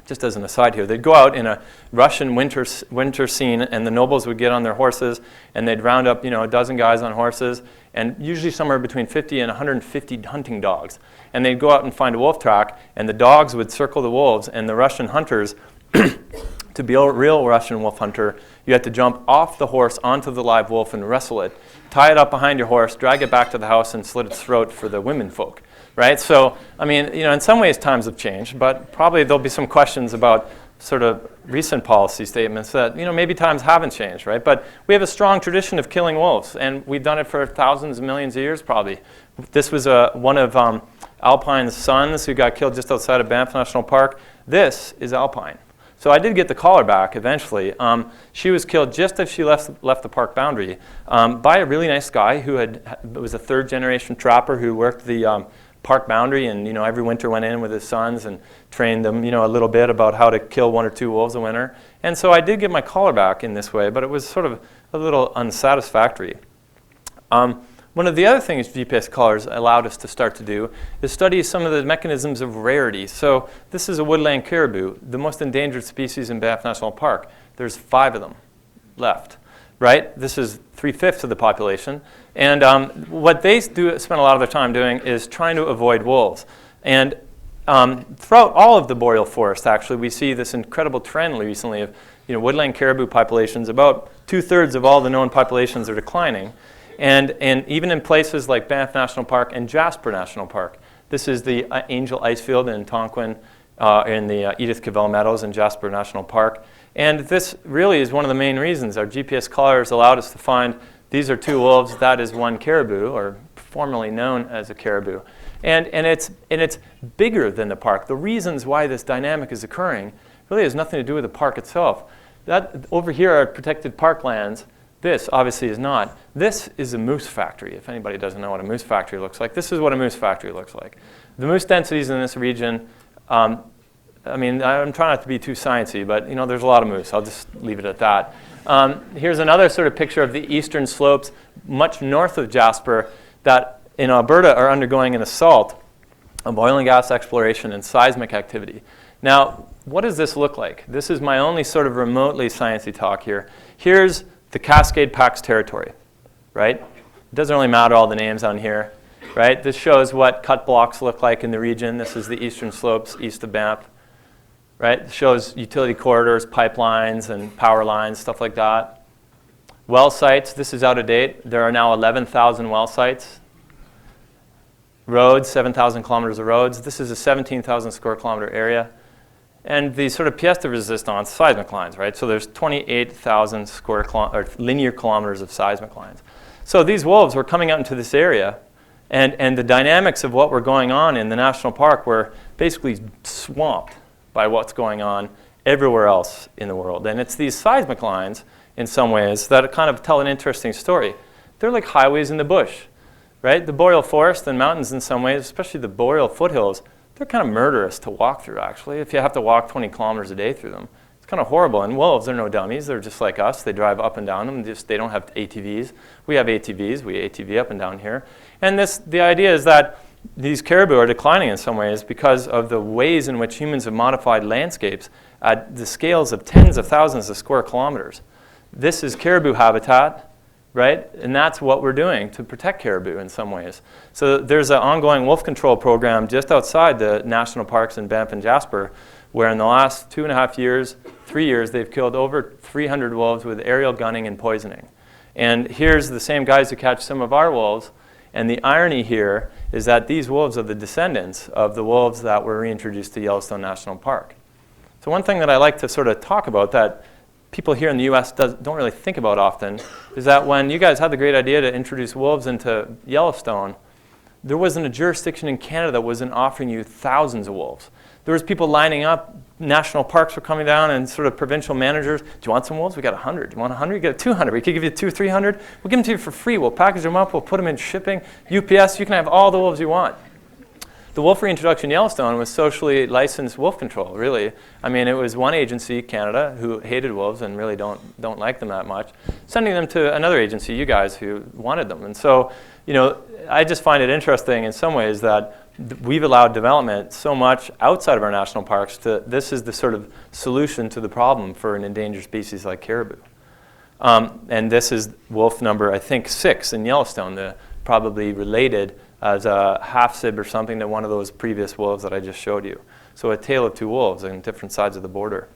[SPEAKER 3] Just as an aside here, they'd go out in a Russian winter scene, and the nobles would get on their horses, and they'd round up, a dozen guys on horses, and usually somewhere between 50 and 150 hunting dogs. And they'd go out and find a wolf track, and the dogs would circle the wolves, and the Russian hunters to be a real Russian wolf hunter, you had to jump off the horse onto the live wolf and wrestle it, tie it up behind your horse, drag it back to the house, and slit its throat for the women folk, right? So, I mean, in some ways times have changed, but probably there'll be some questions about sort of recent policy statements that, maybe times haven't changed, right? But we have a strong tradition of killing wolves, and we've done it for thousands of millions of years probably. This was one of Alpine's sons who got killed just outside of Banff National Park. This is Alpine. So I did get the collar back eventually. She was killed just as she left the park boundary by a really nice guy who was a third-generation trapper who worked the park boundary, and every winter went in with his sons and trained them a little bit about how to kill 1 or 2 wolves a winter. And so I did get my collar back in this way, but it was sort of a little unsatisfactory. One of the other things GPS collars allowed us to start to do is study some of the mechanisms of rarity. So this is a woodland caribou, the most endangered species in Banff National Park. There's 5 of them left, right? This is 3/5 of the population. And what they spend a lot of their time doing is trying to avoid wolves. And throughout all of the boreal forest, actually, we see this incredible trend recently of woodland caribou populations. About 2/3 of all the known populations are declining. And even in places like Banff National Park and Jasper National Park. This is the Angel Icefield in Tonquin in the Edith Cavell Meadows in Jasper National Park. And this really is one of the main reasons. Our GPS collars allowed us to find these are 2 wolves, that is 1 caribou, or formerly known as a caribou. And it's bigger than the park. The reasons why this dynamic is occurring really has nothing to do with the park itself. That over here are protected parklands. This obviously is not. This is a moose factory. If anybody doesn't know what a moose factory looks like, this is what a moose factory looks like. The moose densities in this region, I'm trying not to be too sciencey, but there's a lot of moose. I'll just leave it at that. Here's another sort of picture of the eastern slopes, much north of Jasper, that in Alberta are undergoing an assault of oil and gas exploration and seismic activity. Now, what does this look like? This is my only sort of remotely sciencey talk here. Here's the Cascade Pack's territory, right? It doesn't really matter all the names on here, right? This shows what cut blocks look like in the region. This is the eastern slopes east of Banff, right? It shows utility corridors, pipelines, and power lines, stuff like that. Well sites, this is out of date. There are now 11,000 well sites. Roads, 7,000 kilometers of roads. This is a 17,000 square kilometer area. and the sort of pièce de résistance, seismic lines, right? So there's 28,000 linear kilometers of seismic lines. So these wolves were coming out into this area, and the dynamics of what were going on in the national park were basically swamped by what's going on everywhere else in the world. And it's these seismic lines, in some ways, that kind of tell an interesting story. They're like highways in the bush, right? The boreal forest and mountains in some ways, especially the boreal foothills, they're kind of murderous to walk through, actually, if you have to walk 20 kilometers a day through them. It's kind of horrible. And wolves, they're no dummies. They're just like us. They drive up and down them. They don't have ATVs. We have ATVs. We ATV up and down here. And the idea is that these caribou are declining in some ways because of the ways in which humans have modified landscapes at the scales of tens of thousands of square kilometers. This is caribou habitat, right? And that's what we're doing to protect caribou in some ways. So there's an ongoing wolf control program just outside the national parks in Banff and Jasper, where in the last 2.5 years, 3 years, they've killed over 300 wolves with aerial gunning and poisoning. And here's the same guys who catch some of our wolves. And the irony here is that these wolves are the descendants of the wolves that were reintroduced to Yellowstone National Park. So one thing that I like to sort of talk about that people here in the US don't really think about often is that when you guys had the great idea to introduce wolves into Yellowstone, there wasn't a jurisdiction in Canada that wasn't offering you thousands of wolves. There was people lining up, national parks were coming down, and sort of provincial managers, do you want some wolves? We got 100. Do you want 100? You get 200. We could give you 200, 300. We'll give them to you for free. We'll package them up. We'll put them in shipping. UPS, you can have all the wolves you want. The wolf reintroduction in Yellowstone was socially licensed wolf control, really. I mean, it was one agency, Canada, who hated wolves and really don't like them that much, sending them to another agency, you guys, who wanted them. And so, you know, I just find it interesting in some ways that we've allowed development so much outside of our national parks this is the sort of solution to the problem for an endangered species like caribou. And this is wolf number, I think, 6 in Yellowstone, probably related as a half-sib or something to one of those previous wolves that I just showed you. So a tale of two wolves on different sides of the border.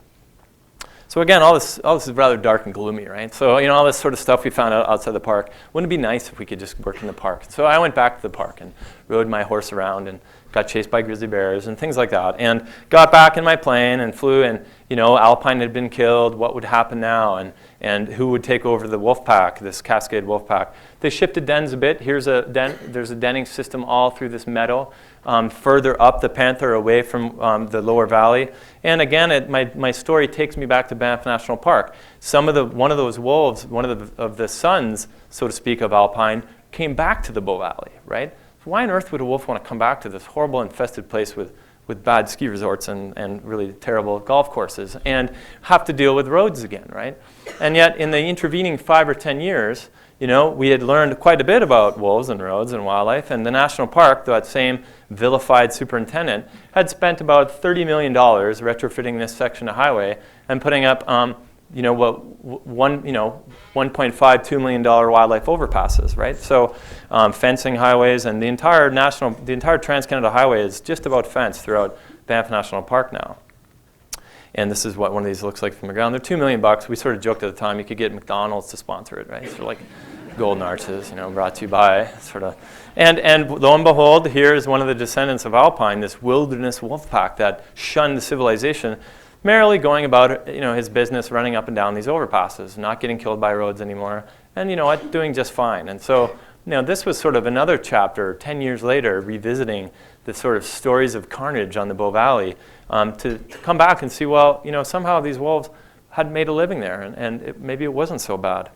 [SPEAKER 3] So again, all this is rather dark and gloomy, right? So, you know, all this sort of stuff we found out outside the park. Wouldn't it be nice if we could just work in the park? So I went back to the park and rode my horse around and got chased by grizzly bears and things like that. And got back in my plane and flew, and, you know, Alpine had been killed. What would happen now? And who would take over the wolf pack, this Cascade wolf pack? They shifted dens a bit. There's a denning system all through this meadow, further up the Panther away from the lower valley. And again, my story takes me back to Banff National Park. One of those wolves, one of the sons, so to speak, of Alpine, came back to the Bow Valley, right? So why on earth would a wolf want to come back to this horrible infested place with bad ski resorts and really terrible golf courses and have to deal with roads again, right? And yet in the intervening 5 or 10 years, you know, we had learned quite a bit about wolves and roads and wildlife, and the national park, that same vilified superintendent, had spent about $30 million retrofitting this section of highway and putting up, you know, $1.52 million wildlife overpasses, right? So fencing highways, and the entire Trans-Canada Highway is just about fenced throughout Banff National Park now. And this is what one of these looks like from the ground. They're $2 million. We sort of joked at the time you could get McDonald's to sponsor it, right? So like Golden Arches, you know, brought to you by sort of. And lo and behold, here is one of the descendants of Alpine, this wilderness wolf pack that shunned civilization, merrily going about, you know, his business, running up and down these overpasses, not getting killed by roads anymore, and, you know what, doing just fine. And so, you know, this was sort of another chapter 10 years later, revisiting the sort of stories of carnage on the Bow Valley, to come back and see, well, you know, somehow these wolves had made a living there, and maybe it wasn't so bad.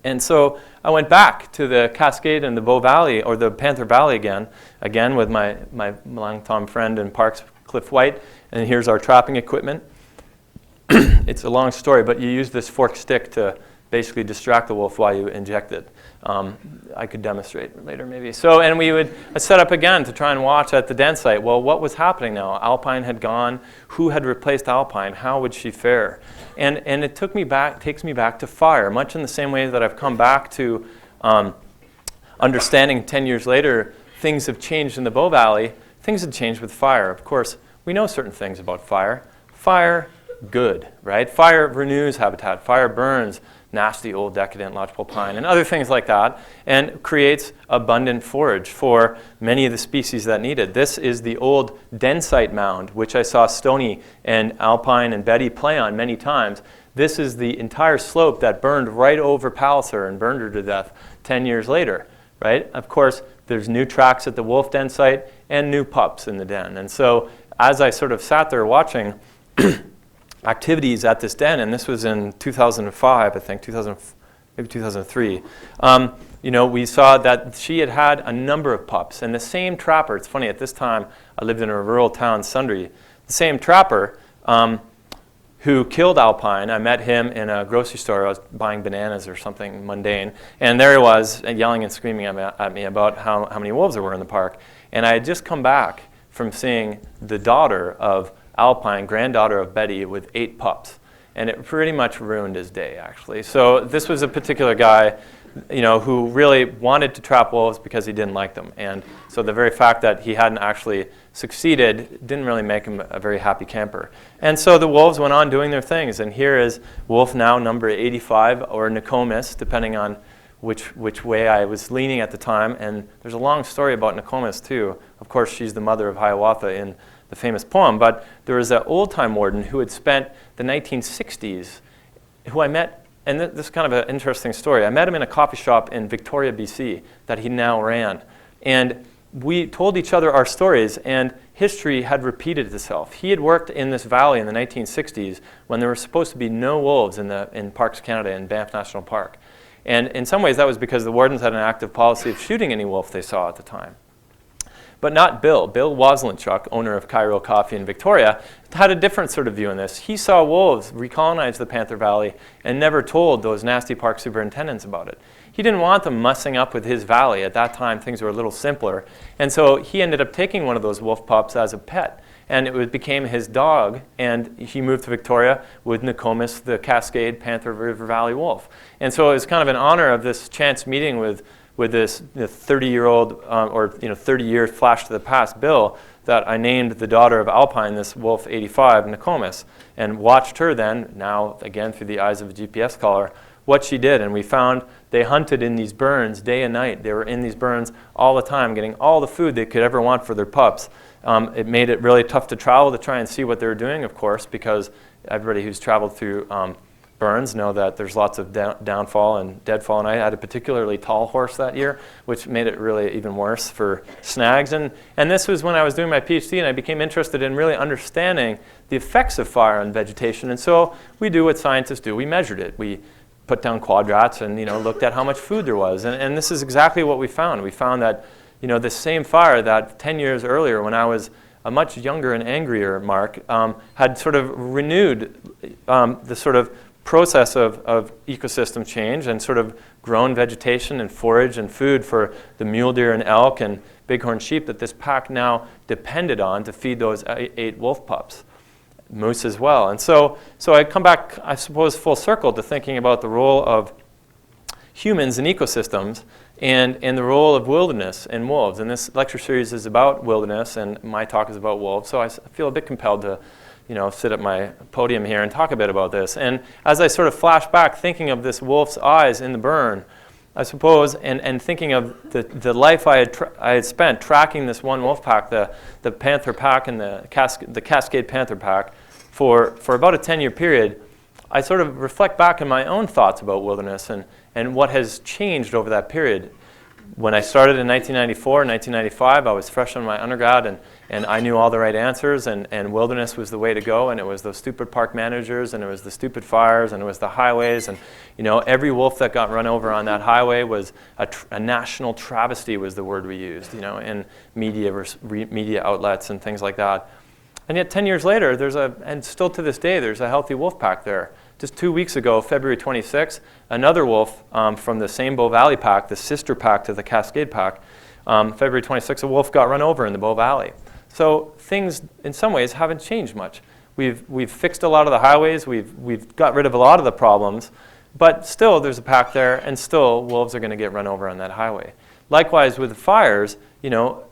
[SPEAKER 3] And so I went back to the Cascade and the Bow Valley, or the Panther Valley again with my long-time friend in Parks, Cliff White, and here's our trapping equipment. It's a long story, but you use this forked stick to basically distract the wolf while you inject it. I could demonstrate later maybe. So, and we would set up again to try and watch at the den site. Well, what was happening now? Alpine had gone. Who had replaced Alpine? How would she fare? And it takes me back to fire, much in the same way that I've come back to understanding 10 years later things have changed in the Bow Valley. Things had changed with fire. Of course, we know certain things about fire. Fire, good, right? Fire renews habitat. Fire burns nasty old decadent lodgepole pine and other things like that, and creates abundant forage for many of the species that need it. This is the old densite mound, which I saw Stony and Alpine and Betty play on many times. This is the entire slope that burned right over Palliser and burned her to death 10 years later, right? Of course, there's new tracks at the wolf den site and new pups in the den. And so as I sort of sat there watching activities at this den, and this was in 2005, I think, maybe 2003, we saw that she had had a number of pups. And the same trapper, it's funny, at this time, I lived in a rural town, Sundre, the same trapper who killed Alpine, I met him in a grocery store. I was buying bananas or something mundane. And there he was yelling and screaming at me about how many wolves there were in the park. And I had just come back from seeing the daughter of Alpine, granddaughter of Betty, with 8 pups. And it pretty much ruined his day, actually. So this was a particular guy, who really wanted to trap wolves because he didn't like them. And so the very fact that he hadn't actually succeeded didn't really make him a very happy camper. And so the wolves went on doing their things. And here is wolf now number 85, or Nokomis, depending on which way I was leaning at the time. And there's a long story about Nokomis, too. Of course, she's the mother of Hiawatha in the famous poem. But there was an old-time warden who had spent the 1960s, who I met. And this is kind of an interesting story. I met him in a coffee shop in Victoria, BC, that he now ran. And we told each other our stories, and history had repeated itself. He had worked in this valley in the 1960s when there were supposed to be no wolves in Parks Canada in Banff National Park. And in some ways, that was because the wardens had an active policy of shooting any wolf they saw at the time. But not Bill. Bill Waslinchuk, owner of Cairo Coffee in Victoria, had a different sort of view on this. He saw wolves recolonize the Panther Valley and never told those nasty park superintendents about it. He didn't want them mussing up with his valley. At that time, things were a little simpler. And so he ended up taking one of those wolf pups as a pet. And it became his dog, and he moved to Victoria with Nokomis, the Cascade Panther River Valley wolf. And so it was kind of an honor of this chance meeting with this 30-year-old, 30-year flash to the past Bill, that I named the daughter of Alpine, this wolf 85, Nokomis, and watched her then, now again through the eyes of a GPS caller, what she did. And we found they hunted in these burns day and night. They were in these burns all the time, getting all the food they could ever want for their pups. It made it really tough to travel to try and see what they were doing, of course, because everybody who's traveled through burns know that there's lots of downfall and deadfall. And I had a particularly tall horse that year, which made it really even worse for snags. And this was when I was doing my PhD, and I became interested in really understanding the effects of fire on vegetation. And so we do what scientists do. We measured it. We put down quadrats and looked at how much food there was. And this is exactly what we found. We found that this same fire that 10 years earlier, when I was a much younger and angrier Mark, had sort of renewed the sort of process of ecosystem change and sort of grown vegetation and forage and food for the mule deer and elk and bighorn sheep that this pack now depended on to feed those 8 wolf pups. Moose as well. And so I come back, I suppose, full circle to thinking about the role of humans in ecosystems and the role of wilderness and wolves. And this lecture series is about wilderness, and my talk is about wolves. So I feel a bit compelled to sit at my podium here and talk a bit about this. And as I sort of flash back, thinking of this wolf's eyes in the burn, I suppose, and thinking of the life I had spent tracking this one wolf pack, the Panther pack and the Cascade Panther pack, for about a 10-year period, I sort of reflect back on my own thoughts about wilderness and what has changed over that period. When I started in 1994, 1995, I was fresh on my undergrad, and I knew all the right answers, and wilderness was the way to go, and it was those stupid park managers, and it was the stupid fires, and it was the highways, and every wolf that got run over on that highway was a national travesty, was the word we used, in media outlets and things like that. And yet 10 years later, and still to this day, there's a healthy wolf pack there. Just 2 weeks ago, February 26th, another wolf from the same Bow Valley pack, the sister pack to the Cascade pack, February 26th, a wolf got run over in the Bow Valley. So things, in some ways, haven't changed much. We've fixed a lot of the highways. We've got rid of a lot of the problems. But still, there's a pack there, and still, wolves are going to get run over on that highway. Likewise, with the fires,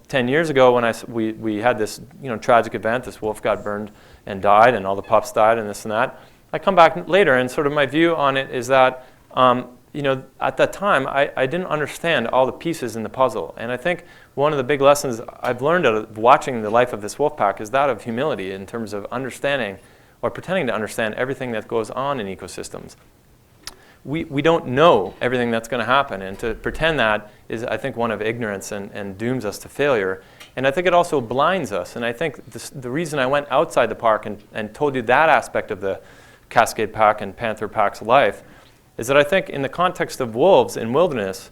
[SPEAKER 3] 10 years ago when we had this tragic event, this wolf got burned and died, and all the pups died, and this and that. I come back later, and sort of my view on it is that At that time, I didn't understand all the pieces in the puzzle. And I think one of the big lessons I've learned out of watching the life of this wolf pack is that of humility in terms of understanding or pretending to understand everything that goes on in ecosystems. We don't know everything that's going to happen, and to pretend that is, I think, one of ignorance and dooms us to failure. And I think it also blinds us. And I think the reason I went outside the park and told you that aspect of the Cascade pack and Panther pack's life is that I think in the context of wolves in wilderness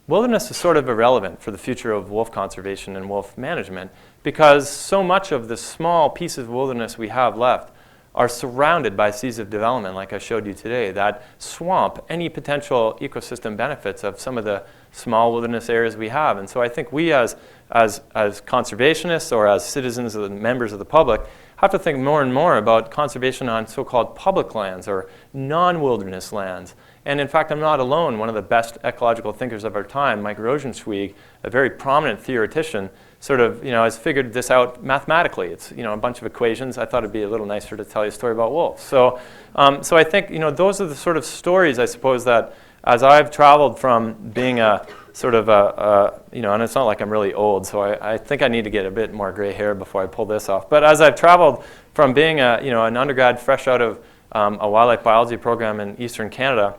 [SPEAKER 3] is sort of irrelevant for the future of wolf conservation and wolf management, because so much of the small pieces of wilderness we have left are surrounded by seas of development, like I showed you today, that swamp any potential ecosystem benefits of some of the small wilderness areas we have. And so I think we as conservationists or as citizens or members of the public have to think more and more about conservation on so-called public lands or non-wilderness lands. And in fact, I'm not alone. One of the best ecological thinkers of our time, Mike Rosenzweig, a very prominent theoretician, sort of, has figured this out mathematically. It's, a bunch of equations. I thought it'd be a little nicer to tell you a story about wolves. So I think, those are the sort of stories, I suppose, that as I've traveled from being a sort of and it's not like I'm really old, so I think I need to get a bit more gray hair before I pull this off. But as I've traveled from being an undergrad fresh out of a wildlife biology program in Eastern Canada,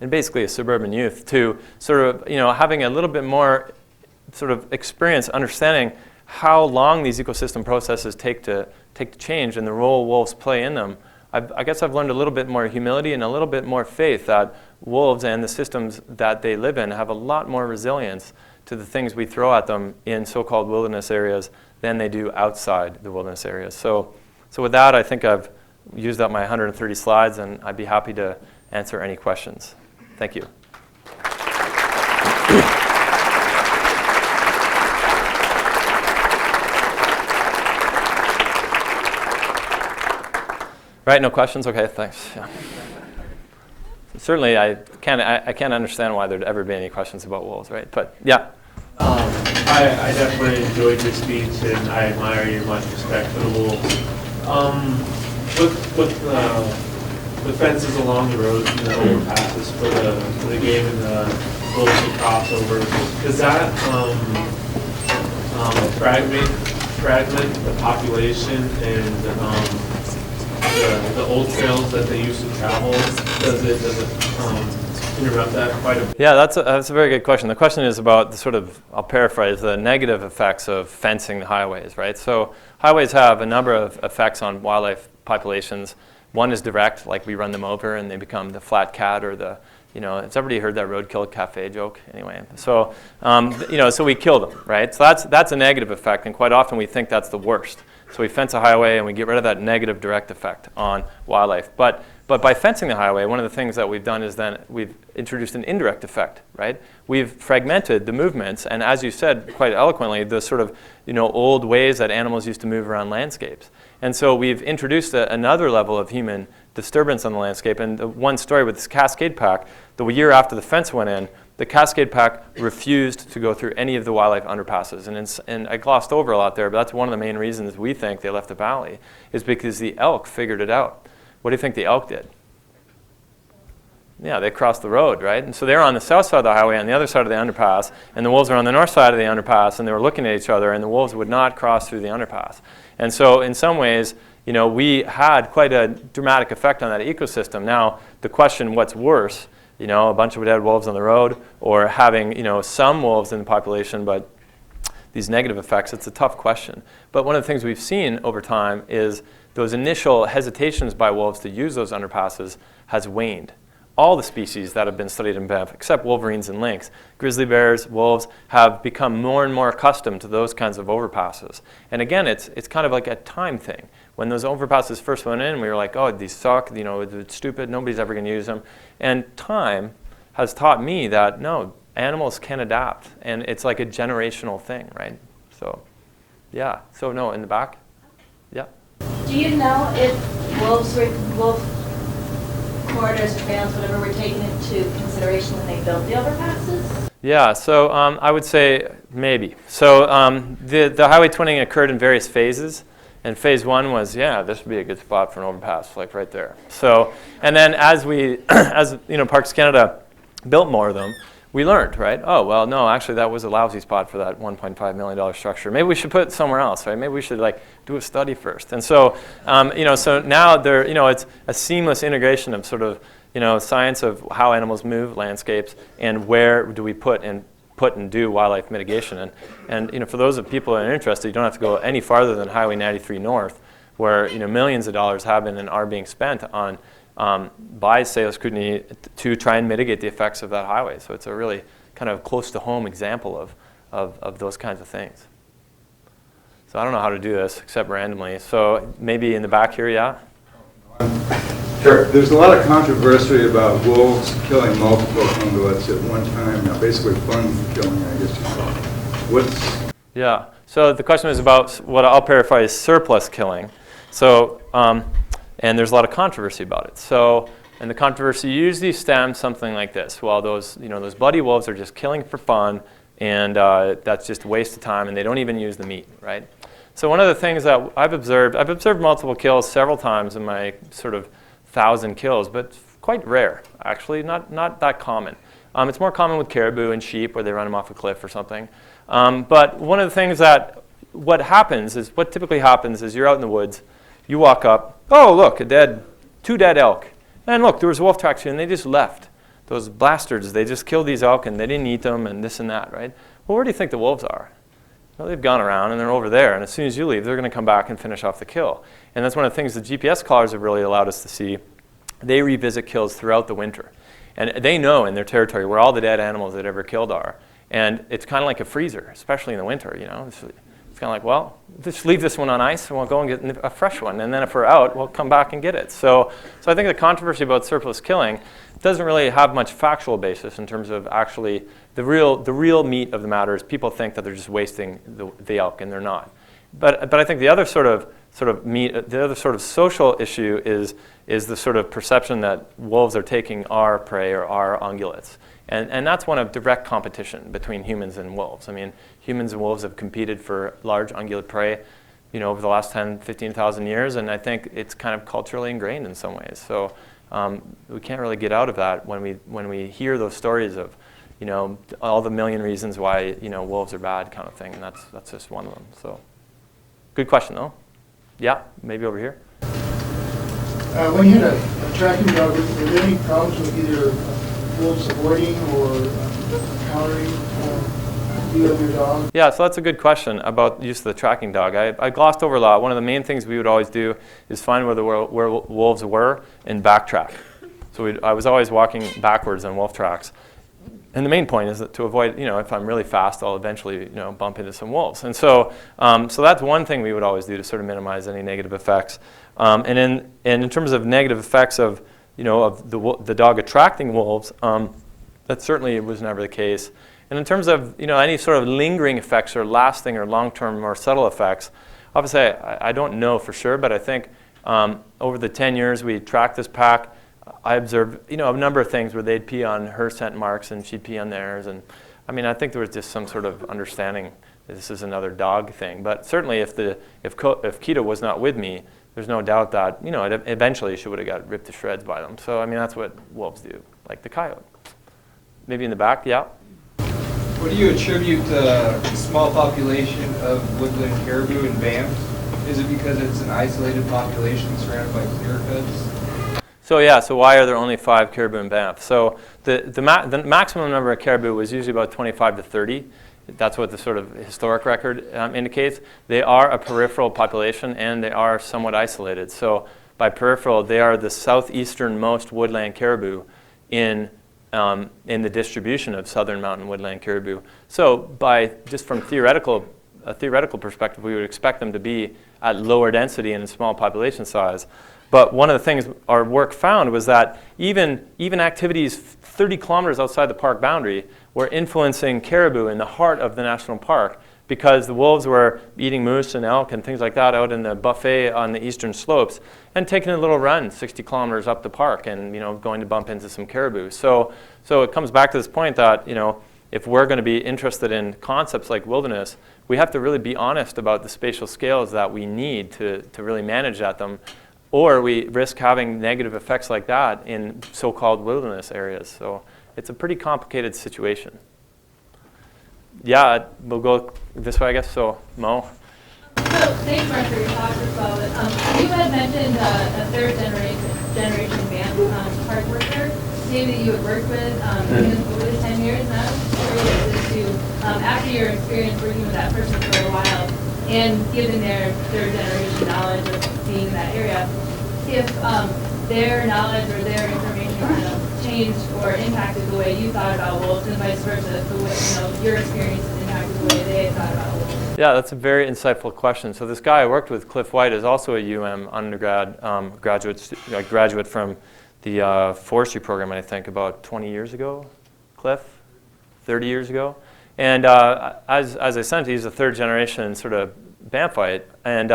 [SPEAKER 3] and basically a suburban youth, to sort of, having a little bit more sort of experience understanding how long these ecosystem processes take to change and the role wolves play in them, I guess I've learned a little bit more humility and a little bit more faith that wolves and the systems that they live in have a lot more resilience to the things we throw at them in so-called wilderness areas than they do outside the wilderness areas. So with that, I think I've used up my 130 slides, and I'd be happy to answer any questions. Thank you. Right, no questions? Okay, thanks. Yeah. Certainly, I can't understand why there'd ever be any questions about wolves, right? But yeah.
[SPEAKER 4] I definitely enjoyed your speech, and I admire your much respect for the wolves. With the fences along the road and the overpasses for the game and the wolves and crossovers, does that fragment the population and the old trails that they used to travel? Does it interrupt that quite a bit?
[SPEAKER 3] Yeah, that's a very good question. The question is about the sort of, I'll paraphrase, the negative effects of fencing the highways, right? So highways have a number of effects on wildlife populations. One is direct, like we run them over and they become the flat cat or the, has everybody heard that roadkill cafe joke? Anyway, so, so we kill them, right? So that's a negative effect, and quite often we think that's the worst. So we fence a highway and we get rid of that negative direct effect on wildlife. But by fencing the highway, one of the things that we've done is then we've introduced an indirect effect, right? We've fragmented the movements, and as you said quite eloquently, the sort of old ways that animals used to move around landscapes. And so we've introduced another level of human disturbance on the landscape. And the one story with this Cascade pack, the year after the fence went in, the Cascade pack refused to go through any of the wildlife underpasses. And I glossed over a lot there, but that's one of the main reasons we think they left the valley, is because the elk figured it out. What do you think the elk did? Yeah, they crossed the road, right? And so they're on the south side of the highway, on the other side of the underpass, and the wolves are on the north side of the underpass, and they were looking at each other, and the wolves would not cross through the underpass. And so in some ways, we had quite a dramatic effect on that ecosystem. Now, the question, what's worse? A bunch of dead wolves on the road, or having, some wolves in the population, but these negative effects, it's a tough question. But one of the things we've seen over time is those initial hesitations by wolves to use those underpasses has waned. All the species that have been studied in Banff, except wolverines and lynx, grizzly bears, wolves, have become more and more accustomed to those kinds of overpasses. And again, it's kind of like a time thing. When those overpasses first went in, we were like, oh, these suck, it's stupid, nobody's ever going to use them. And time has taught me that, no, animals can adapt, and it's like a generational thing, right? So, yeah. So, no, in the back? Yeah.
[SPEAKER 5] Do you know if wolf corridors, trails, whatever, were taken into consideration when they built the overpasses?
[SPEAKER 3] Yeah, so I would say maybe. So the highway twinning occurred in various phases. And phase one was, yeah, this would be a good spot for an overpass, like right there. So, and then as Parks Canada built more of them, we learned, right? Oh, well, no, actually that was a lousy spot for that $1.5 million structure. Maybe we should put it somewhere else, right? Maybe we should do a study first. And so, so now it's a seamless integration of sort of, science of how animals move, landscapes, and where do we put and do wildlife mitigation. And for those of people that are interested, you don't have to go any farther than Highway 93 North, where millions of dollars have been and are being spent on by sales scrutiny to try and mitigate the effects of that highway. So it's a really kind of close to home example of those kinds of things. So I don't know how to do this except randomly. So maybe in the back here, yeah?
[SPEAKER 6] Sure. There's a lot of controversy about wolves killing multiple ungulates at one time. Now, basically fun killing, I guess you call it.
[SPEAKER 3] Yeah. So the question is about what I'll paraphrase surplus killing. So, and there's a lot of controversy about it. So, and the controversy usually stems something like this. Well, those bloody wolves are just killing for fun, and that's just a waste of time, and they don't even use the meat, right? So one of the things that I've observed multiple kills several times in my sort of 1,000 kills, but quite rare, actually, not that common. It's more common with caribou and sheep where they run them off a cliff or something. But one of the things what typically happens is you're out in the woods, you walk up, oh look, two dead elk. And look, there was wolf tracks here and they just left. Those bastards, they just killed these elk and they didn't eat them and this and that, right? Well, where do you think the wolves are? Well, they've gone around and they're over there, and as soon as you leave, they're going to come back and finish off the kill. And that's one of the things the GPS collars have really allowed us to see. They revisit kills throughout the winter. And they know in their territory where all the dead animals they've ever killed are. And it's kind of like a freezer, especially in the winter, It's kind of like, well, just leave this one on ice and we'll go and get a fresh one. And then if we're out, we'll come back and get it. So I think the controversy about surplus killing doesn't really have much factual basis in terms of actually the real meat of the matter is people think that they're just wasting the elk, and they're not. But I think the other sort of social issue is the sort of perception that wolves are taking our prey or our ungulates. And that's one of direct competition between humans and wolves. I mean, humans and wolves have competed for large ungulate prey, over the last 10, 15,000 years, and I think it's kind of culturally ingrained in some ways. So we can't really get out of that when we hear those stories of, all the million reasons why, wolves are bad kind of thing, and that's just one of them. So, good question though. Yeah, maybe over here.
[SPEAKER 7] When you had a tracking dog, were there any problems with either wolves avoiding or encountering you of your dog?
[SPEAKER 3] Yeah, so that's a good question about the use of the tracking dog. I glossed over a lot. One of the main things we would always do is find where wolves were and backtrack. So I was always walking backwards on wolf tracks. And the main point is that to avoid, if I'm really fast, I'll eventually, bump into some wolves. And so that's one thing we would always do to sort of minimize any negative effects. And in terms of negative effects of the dog attracting wolves, that certainly was never the case. And in terms of any sort of lingering effects or lasting or long-term or subtle effects, obviously I don't know for sure, but I think over the 10 years we tracked this pack, I observed, a number of things where they'd pee on her scent marks and she'd pee on theirs. And I mean, I think there was just some sort of understanding that this is another dog thing. But certainly if Kita was not with me, there's no doubt that, eventually she would have got ripped to shreds by them. So, I mean, that's what wolves do, like the coyote. Maybe in the back, yeah?
[SPEAKER 8] What do you attribute the small population of woodland caribou in Banff? Is it because it's an isolated population surrounded by clear cuts?
[SPEAKER 3] So why are there only 5 caribou in Banff? So the maximum number of caribou was usually about 25 to 30. That's what the sort of historic record indicates. They are a peripheral population and they are somewhat isolated. So by peripheral, they are the southeasternmost woodland caribou in the distribution of southern mountain woodland caribou. So from a theoretical perspective, we would expect them to be at lower density and small population size. But one of the things our work found was that even activities 30 kilometers outside the park boundary were influencing caribou in the heart of the national park because the wolves were eating moose and elk and things like that out in the buffet on the eastern slopes and taking a little run 60 kilometers up the park and going to bump into some caribou. So it comes back to this point that if we're going to be interested in concepts like wilderness, we have to really be honest about the spatial scales that we need to really manage at them, or we risk having negative effects like that in so-called wilderness areas. So it's a pretty complicated situation. Yeah, we'll go this way, I guess. So, Mo?
[SPEAKER 1] So, thanks, Mark, for your talk as well. But, you had mentioned a third generation Banff park worker, maybe that you had worked with over the 10 years now. I'm curious as to, after your experience working with that person for a while, and given their third generation knowledge of being in that area, if their knowledge or their information kind of changed or impacted the way you thought about wolves, and vice versa, the way your experiences impacted the way they thought about wolves.
[SPEAKER 3] Yeah, that's a very insightful question. So this guy I worked with, Cliff White, is also a undergrad graduate from the forestry program, I think, about 20 years ago. Cliff, 30 years ago. And as I said, he's a third generation sort of Banffite. And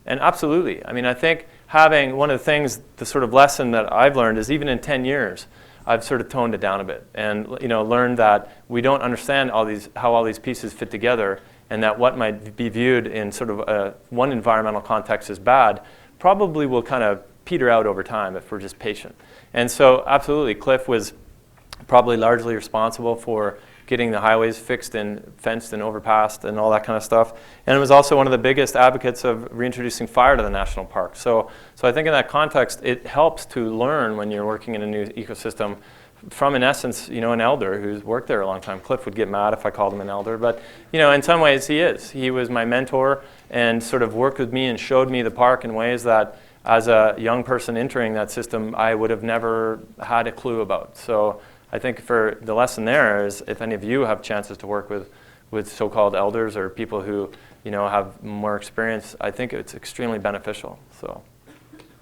[SPEAKER 3] absolutely, I mean, I think having one of the things, the sort of lesson that I've learned is even in 10 years, I've sort of toned it down a bit and learned that we don't understand how all these pieces fit together, and that what might be viewed in sort of one environmental context as bad probably will kind of peter out over time if we're just patient. And so absolutely, Cliff was probably largely responsible for getting the highways fixed and fenced and overpassed and all that kind of stuff. And it was also one of the biggest advocates of reintroducing fire to the national park. So I think in that context, it helps to learn when you're working in a new ecosystem from, in essence, an elder who's worked there a long time. Cliff would get mad if I called him an elder, but in some ways he is. He was my mentor and sort of worked with me and showed me the park in ways that as a young person entering that system, I would have never had a clue about. So I think for the lesson there is, if any of you have chances to work with so-called elders or people who have more experience, I think it's extremely beneficial. So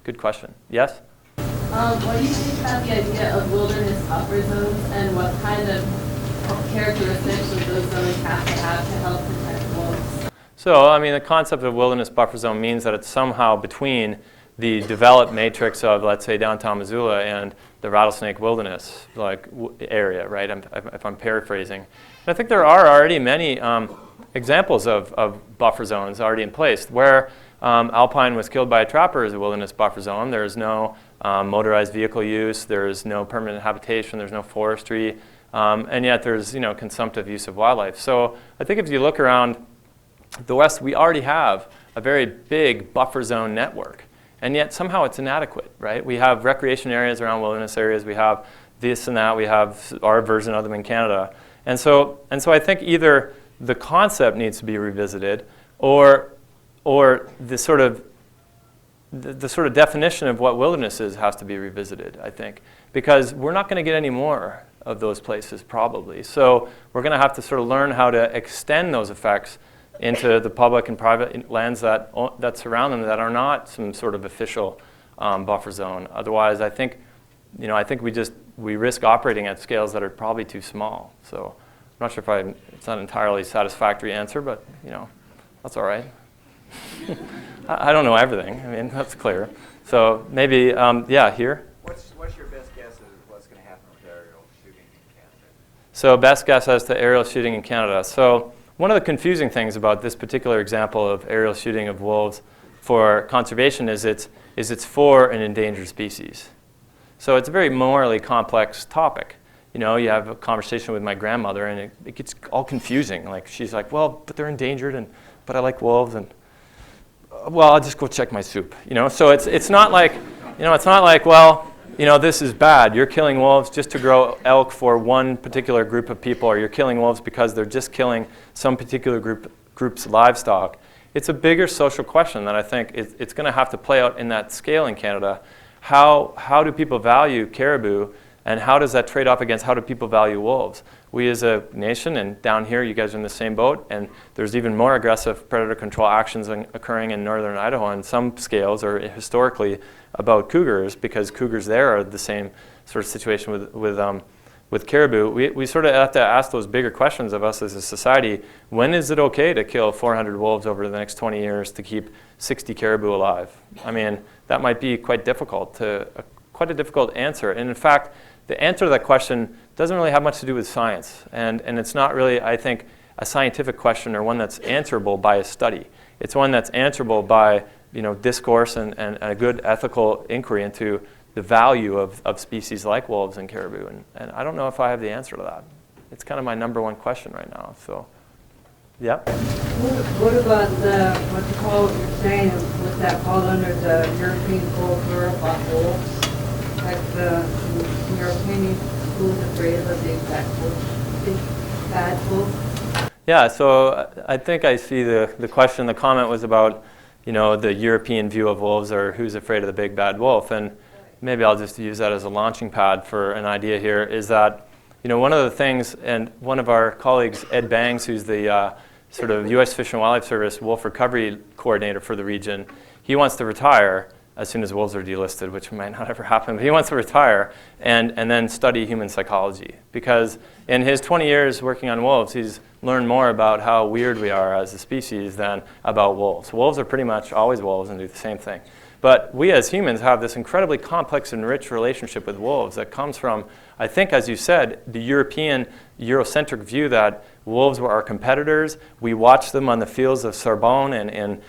[SPEAKER 3] good question. Yes?
[SPEAKER 9] What do you think about the idea of wilderness buffer zones, and what kind of characteristics of those zones have to help protect wolves?
[SPEAKER 3] So, I mean, the concept of wilderness buffer zone means that it's somehow between the developed matrix of, let's say, downtown Missoula and the Rattlesnake Wilderness area, right? If I'm paraphrasing. And I think there are already many examples of buffer zones already in place. Where Alpine was killed by a trapper is a wilderness buffer zone. There's no motorized vehicle use, there's no permanent habitation, there's no forestry, and yet there's consumptive use of wildlife. So I think if you look around the West, we already have a very big buffer zone network, and yet somehow it's inadequate, right? We have recreation areas around wilderness areas, we have this and that, we have our version of them in Canada. And so I think either the concept needs to be revisited, or the sort of definition of what wilderness is has to be revisited, I think, because we're not going to get any more of those places probably. So we're going to have to sort of learn how to extend those effects into the public and private lands that surround them that are not some sort of official buffer zone. Otherwise, I think we risk operating at scales that are probably too small. So I'm not sure if it's not an entirely satisfactory answer, but that's all right. I don't know everything. I mean, that's clear. So maybe, here.
[SPEAKER 10] What's your best guess of what's going to happen with aerial shooting in Canada?
[SPEAKER 3] So best guess as to aerial shooting in Canada. So one of the confusing things about this particular example of aerial shooting of wolves for conservation is it's for an endangered species. So it's a very morally complex topic. You have a conversation with my grandmother, and it gets all confusing. Like she's like, well, but they're endangered, but I like wolves, and well, I'll just go check my soup. So it's not like, well, this is bad. You're killing wolves just to grow elk for one particular group of people, or you're killing wolves because they're just killing some particular group's livestock. It's a bigger social question that I think it's going to have to play out in that scale in Canada. How do people value caribou, and how does that trade off against how do people value wolves? We as a nation, and down here you guys are in the same boat, and there's even more aggressive predator control actions occurring in northern Idaho on some scales, or historically about cougars, because cougars there are the same sort of situation with caribou. We sort of have to ask those bigger questions of us as a society. When is it okay to kill 400 wolves over the next 20 years to keep 60 caribou alive? I mean, that might be quite difficult quite a difficult answer. And in fact, the answer to that question doesn't really have much to do with science. And it's not really, I think, a scientific question or one that's answerable by a study. It's one that's answerable by discourse and a good ethical inquiry into the value of species like wolves and caribou. And I don't know if I have the answer to that. It's kind of my number one question right now. So, yeah.
[SPEAKER 11] What about what you're saying, was that fall under the European folklore about wolves? Like in your opinion, who's afraid of the big bad wolf?
[SPEAKER 3] Yeah, so I think I see the question, the comment was about, the European view of wolves or who's afraid of the big bad wolf. And maybe I'll just use that as a launching pad for an idea here, is that, one of the things, and one of our colleagues, Ed Bangs, who's the sort of U.S. Fish and Wildlife Service wolf recovery coordinator for the region, he wants to retire as soon as wolves are delisted, which might not ever happen, but he wants to retire and then study human psychology. Because in his 20 years working on wolves, he's learned more about how weird we are as a species than about wolves. Wolves are pretty much always wolves and do the same thing. But we as humans have this incredibly complex and rich relationship with wolves that comes from, I think, as you said, the European Eurocentric view that wolves were our competitors. We watched them on the fields of Sorbonne and in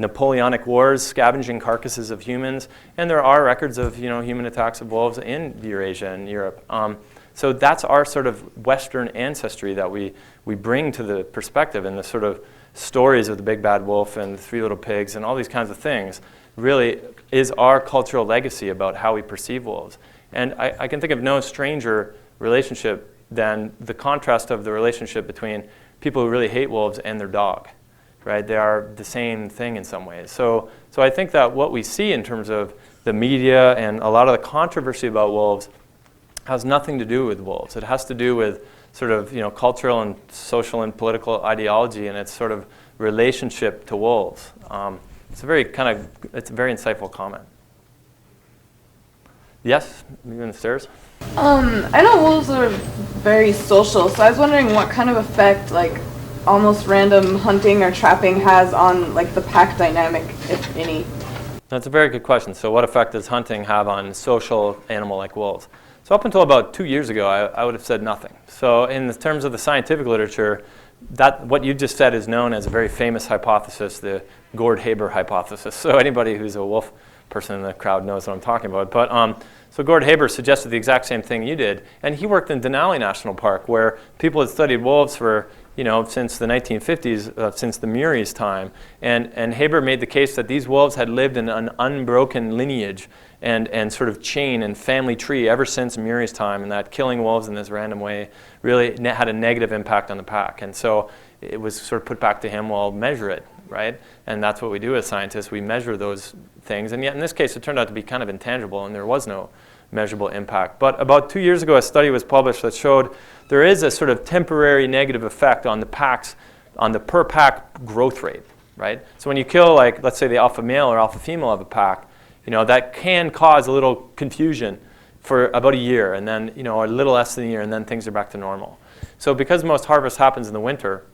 [SPEAKER 3] Napoleonic wars, scavenging carcasses of humans. And there are records of human attacks of wolves in Eurasia and Europe. So that's our sort of Western ancestry that we bring to the perspective, and the sort of stories of the big bad wolf and the three little pigs and all these kinds of things really is our cultural legacy about how we perceive wolves. And I can think of no stranger relationship than the contrast of the relationship between people who really hate wolves and their dog, right? They are the same thing in some ways. So I think that what we see in terms of the media and a lot of the controversy about wolves has nothing to do with wolves. It has to do with sort of cultural and social and political ideology and its sort of relationship to wolves. It's a very insightful comment. Yes, maybe on the stairs.
[SPEAKER 12] I know wolves are very social, so I was wondering what kind of effect almost random hunting or trapping has on the pack dynamic, if any.
[SPEAKER 3] That's a very good question. So what effect does hunting have on social animal like wolves? So up until about 2 years ago, I would have said nothing. So in the terms of the scientific literature, that what you just said is known as a very famous hypothesis, the Gord-Haber hypothesis. So anybody who's a wolf person in the crowd knows what I'm talking about. But so Gord-Haber suggested the exact same thing you did, and he worked in Denali National Park, where people had studied wolves for since the 1950s, since the Murray's time, and Haber made the case that these wolves had lived in an unbroken lineage and sort of chain and family tree ever since Murray's time, and that killing wolves in this random way really had a negative impact on the pack. And so it was sort of put back to him, well, measure it, right? And that's what we do as scientists. We measure those things, and yet in this case it turned out to be kind of intangible, and there was no measurable impact. But about 2 years ago, a study was published that showed there is a sort of temporary negative effect on the packs, on the per pack growth rate, right? So when you kill, let's say the alpha male or alpha female of a pack, that can cause a little confusion for about a year, and then, a little less than a year, and then things are back to normal. So because most harvest happens in the winter,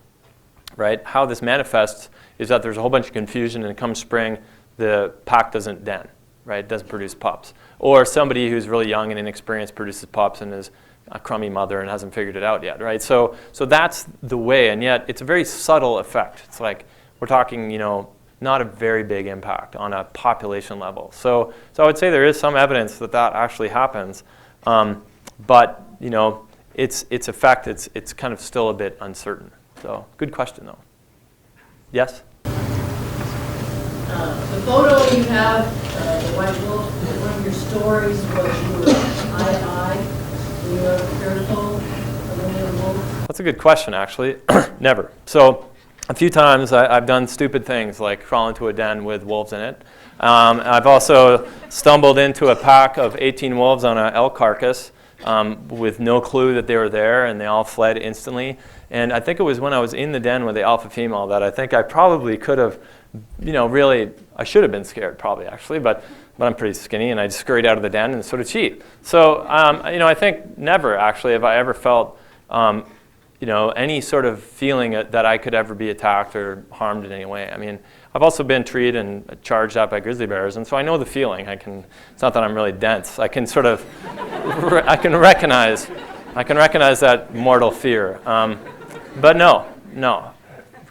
[SPEAKER 3] right, how this manifests is that there's a whole bunch of confusion, and come spring, the pack doesn't den, right? It doesn't produce pups. Or somebody who's really young and inexperienced produces pups and is a crummy mother and hasn't figured it out yet, right? So that's the way, and yet it's a very subtle effect. It's we're talking, not a very big impact on a population level. So I would say there is some evidence that actually happens, but its effect, it's kind of still a bit uncertain. So good question though. Yes?
[SPEAKER 13] The photo you have, the white wolf, one of your stories was you were eye-to-eye, you were fearful of any of the wolf?
[SPEAKER 3] That's a good question, actually. Never. So a few times I've done stupid things like crawl into a den with wolves in it. I've also stumbled into a pack of 18 wolves on an elk carcass with no clue that they were there, and they all fled instantly. And I think it was when I was in the den with the alpha female that I think I probably could have, really, I should have been scared probably actually, but I'm pretty skinny and I just scurried out of the den, and so did she. So, I think never actually have I ever felt, any sort of feeling that I could ever be attacked or harmed in any way. I mean, I've also been treated and charged at by grizzly bears, and so I know the feeling. It's not that I'm really dense. I can sort of, I can recognize that mortal fear. But no, No.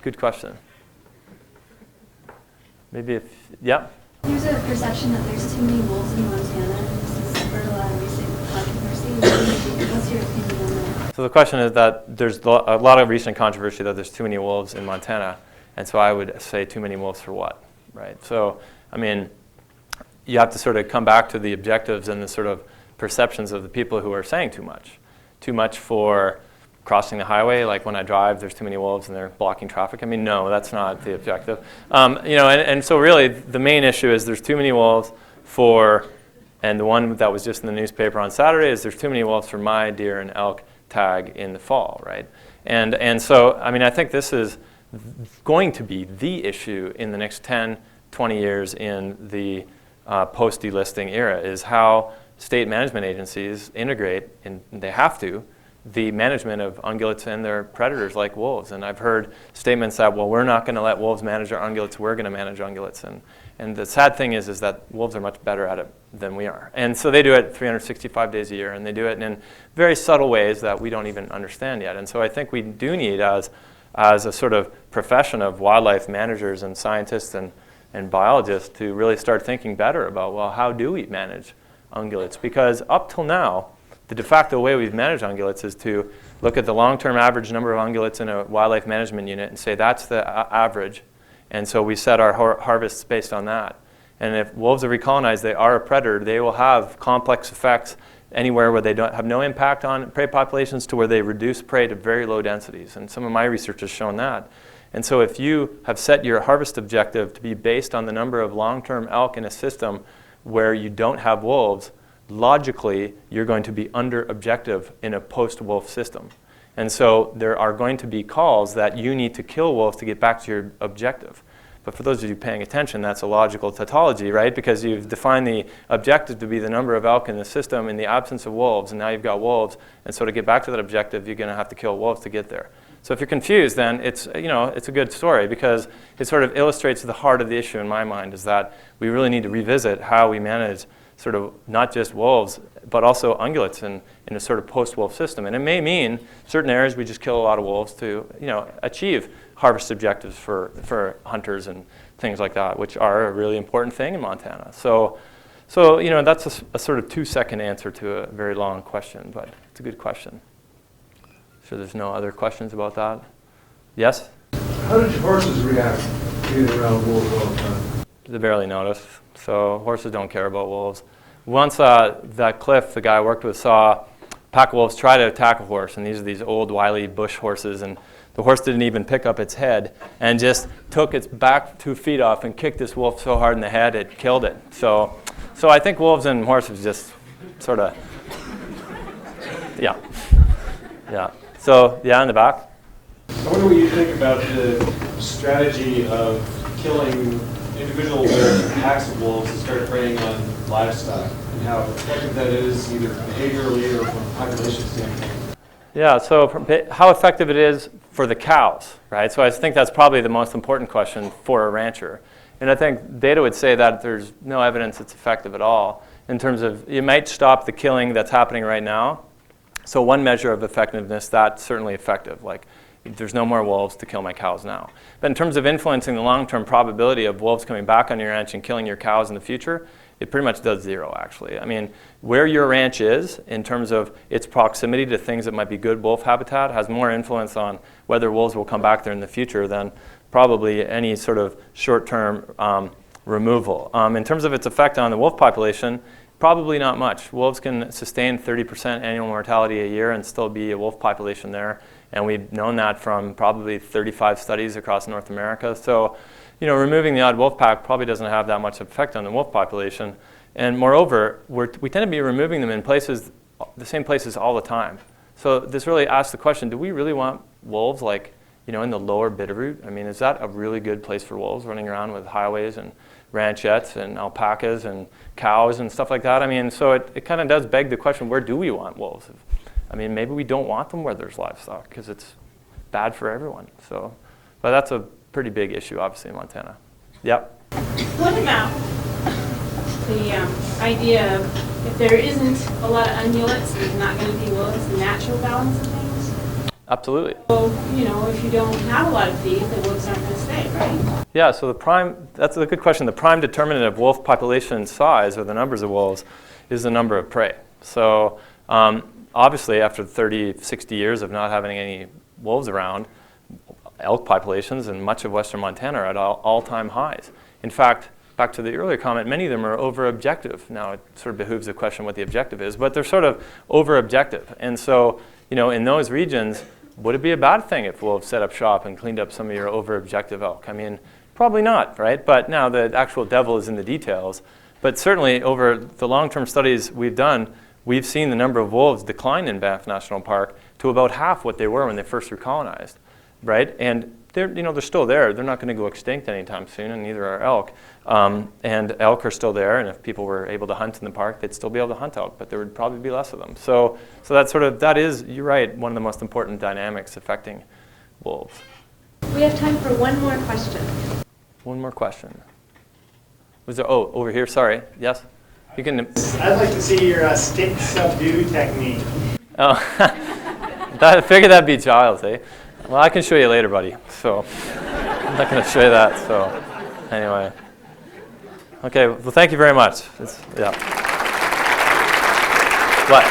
[SPEAKER 3] Good question. Maybe if, yeah?
[SPEAKER 14] There's a perception that there's too many wolves in Montana, and this has spurred a lot of recent controversy. What's your opinion on that?
[SPEAKER 3] So the question is that there's a lot of recent controversy that there's too many wolves in Montana, and so I would say too many wolves for what, right? So, I mean, you have to sort of come back to the objectives and the sort of perceptions of the people who are saying too much. Too much for crossing the highway, like when I drive, there's too many wolves and they're blocking traffic. I mean, no, that's not the objective. And so really the main issue is there's too many wolves for, and the one that was just in the newspaper on Saturday is there's too many wolves for my deer and elk tag in the fall, right? And so, I mean, I think this is going to be the issue in the next 10, 20 years in the post-delisting era, is how state management agencies integrate, and they have to, the management of ungulates and their predators like wolves. And I've heard statements that, well, we're not going to let wolves manage our ungulates, we're going to manage ungulates. And the sad thing is that wolves are much better at it than we are. And so they do it 365 days a year, and they do it in very subtle ways that we don't even understand yet. And so I think we do need, as a sort of profession of wildlife managers and scientists and biologists, to really start thinking better about, well, how do we manage ungulates? Because up till now, the de facto way we've managed ungulates is to look at the long-term average number of ungulates in a wildlife management unit and say that's the average. And so we set our harvests based on that. And if wolves are recolonized, they are a predator. They will have complex effects anywhere where they don't have no impact on prey populations to where they reduce prey to very low densities. And some of my research has shown that. And so if you have set your harvest objective to be based on the number of long-term elk in a system where you don't have wolves, logically, you're going to be under objective in a post-wolf system. And so there are going to be calls that you need to kill wolves to get back to your objective. But for those of you paying attention, that's a logical tautology, right? Because you've defined the objective to be the number of elk in the system in the absence of wolves, and now you've got wolves. And so to get back to that objective, you're going to have to kill wolves to get there. So if you're confused, then it's a good story, because it sort of illustrates the heart of the issue in my mind, is that we really need to revisit how we manage sort of not just wolves, but also ungulates in a sort of post-wolf system. And it may mean certain areas we just kill a lot of wolves to achieve harvest objectives for hunters and things like that, which are a really important thing in Montana. So that's a sort of 2-second answer to a very long question, but it's a good question. So there's no other questions about that? Yes?
[SPEAKER 15] How did your horses react being around wolves all the time?
[SPEAKER 3] They barely notice. So horses don't care about wolves. Once that Cliff, the guy I worked with, saw a pack of wolves try to attack a horse, and these are these old wily bush horses, and the horse didn't even pick up its head and just took its back 2 feet off and kicked this wolf so hard in the head it killed it. So I think wolves and horses just sort of, yeah. So yeah, in the back.
[SPEAKER 4] I wonder what you think about the strategy of killing individual wolves and packs of wolves that start preying on livestock, and how effective that is either behaviorally or from a population standpoint.
[SPEAKER 3] Yeah, so how effective it is for the cows, right? So I think that's probably the most important question for a rancher. And I think data would say that there's no evidence it's effective at all in terms of, you might stop the killing that's happening right now. So one measure of effectiveness, that's certainly effective. Like, there's no more wolves to kill my cows now. But in terms of influencing the long-term probability of wolves coming back on your ranch and killing your cows in the future, it pretty much does zero, actually. I mean, where your ranch is in terms of its proximity to things that might be good wolf habitat has more influence on whether wolves will come back there in the future than probably any sort of short-term removal. In terms of its effect on the wolf population, probably not much. Wolves can sustain 30% annual mortality a year and still be a wolf population there. And we've known that from probably 35 studies across North America. So, removing the odd wolf pack probably doesn't have that much effect on the wolf population. And moreover, we tend to be removing them in places, the same places all the time. So this really asks the question, do we really want wolves in the lower Bitterroot? I mean, is that a really good place for wolves running around with highways and ranchettes and alpacas and cows and stuff like that? I mean, so it kind of does beg the question, where do we want wolves? I mean, maybe we don't want them where there's livestock because it's bad for everyone. So, but that's a pretty big issue, obviously, in Montana. Yep.
[SPEAKER 1] What about the idea of if there isn't a lot of ungulates, there's not going to be wolves, the natural balance of things?
[SPEAKER 3] Absolutely.
[SPEAKER 13] So, if you don't have a lot of feed, the wolves aren't going to stay, right?
[SPEAKER 3] Yeah, so that's a good question. The prime determinant of wolf population size, or the numbers of wolves, is the number of prey. So obviously, after 30, 60 years of not having any wolves around, elk populations in much of western Montana are at all-time highs. In fact, back to the earlier comment, many of them are over-objective. Now, it sort of behooves the question what the objective is, but they're sort of over-objective. And so, in those regions, would it be a bad thing if wolves set up shop and cleaned up some of your over-objective elk? I mean, probably not, right? But now the actual devil is in the details. But certainly, over the long-term studies we've done, we've seen the number of wolves decline in Banff National Park to about half what they were when they first recolonized, right? And they're still there. They're not going to go extinct anytime soon, and neither are elk. And elk are still there, and if people were able to hunt in the park, they'd still be able to hunt elk, but there would probably be less of them. So that is, you're right, one of the most important dynamics affecting wolves.
[SPEAKER 1] We have time for one more question.
[SPEAKER 3] One more question. Was there? Oh, over here. Sorry. Yes. You can.
[SPEAKER 16] I'd like to see your stick subdue technique.
[SPEAKER 3] Oh, I figured that'd be Giles, eh? Well, I can show you later, buddy. So I'm not going to show you that. So anyway. Okay. Well, thank you very much. Yeah. What?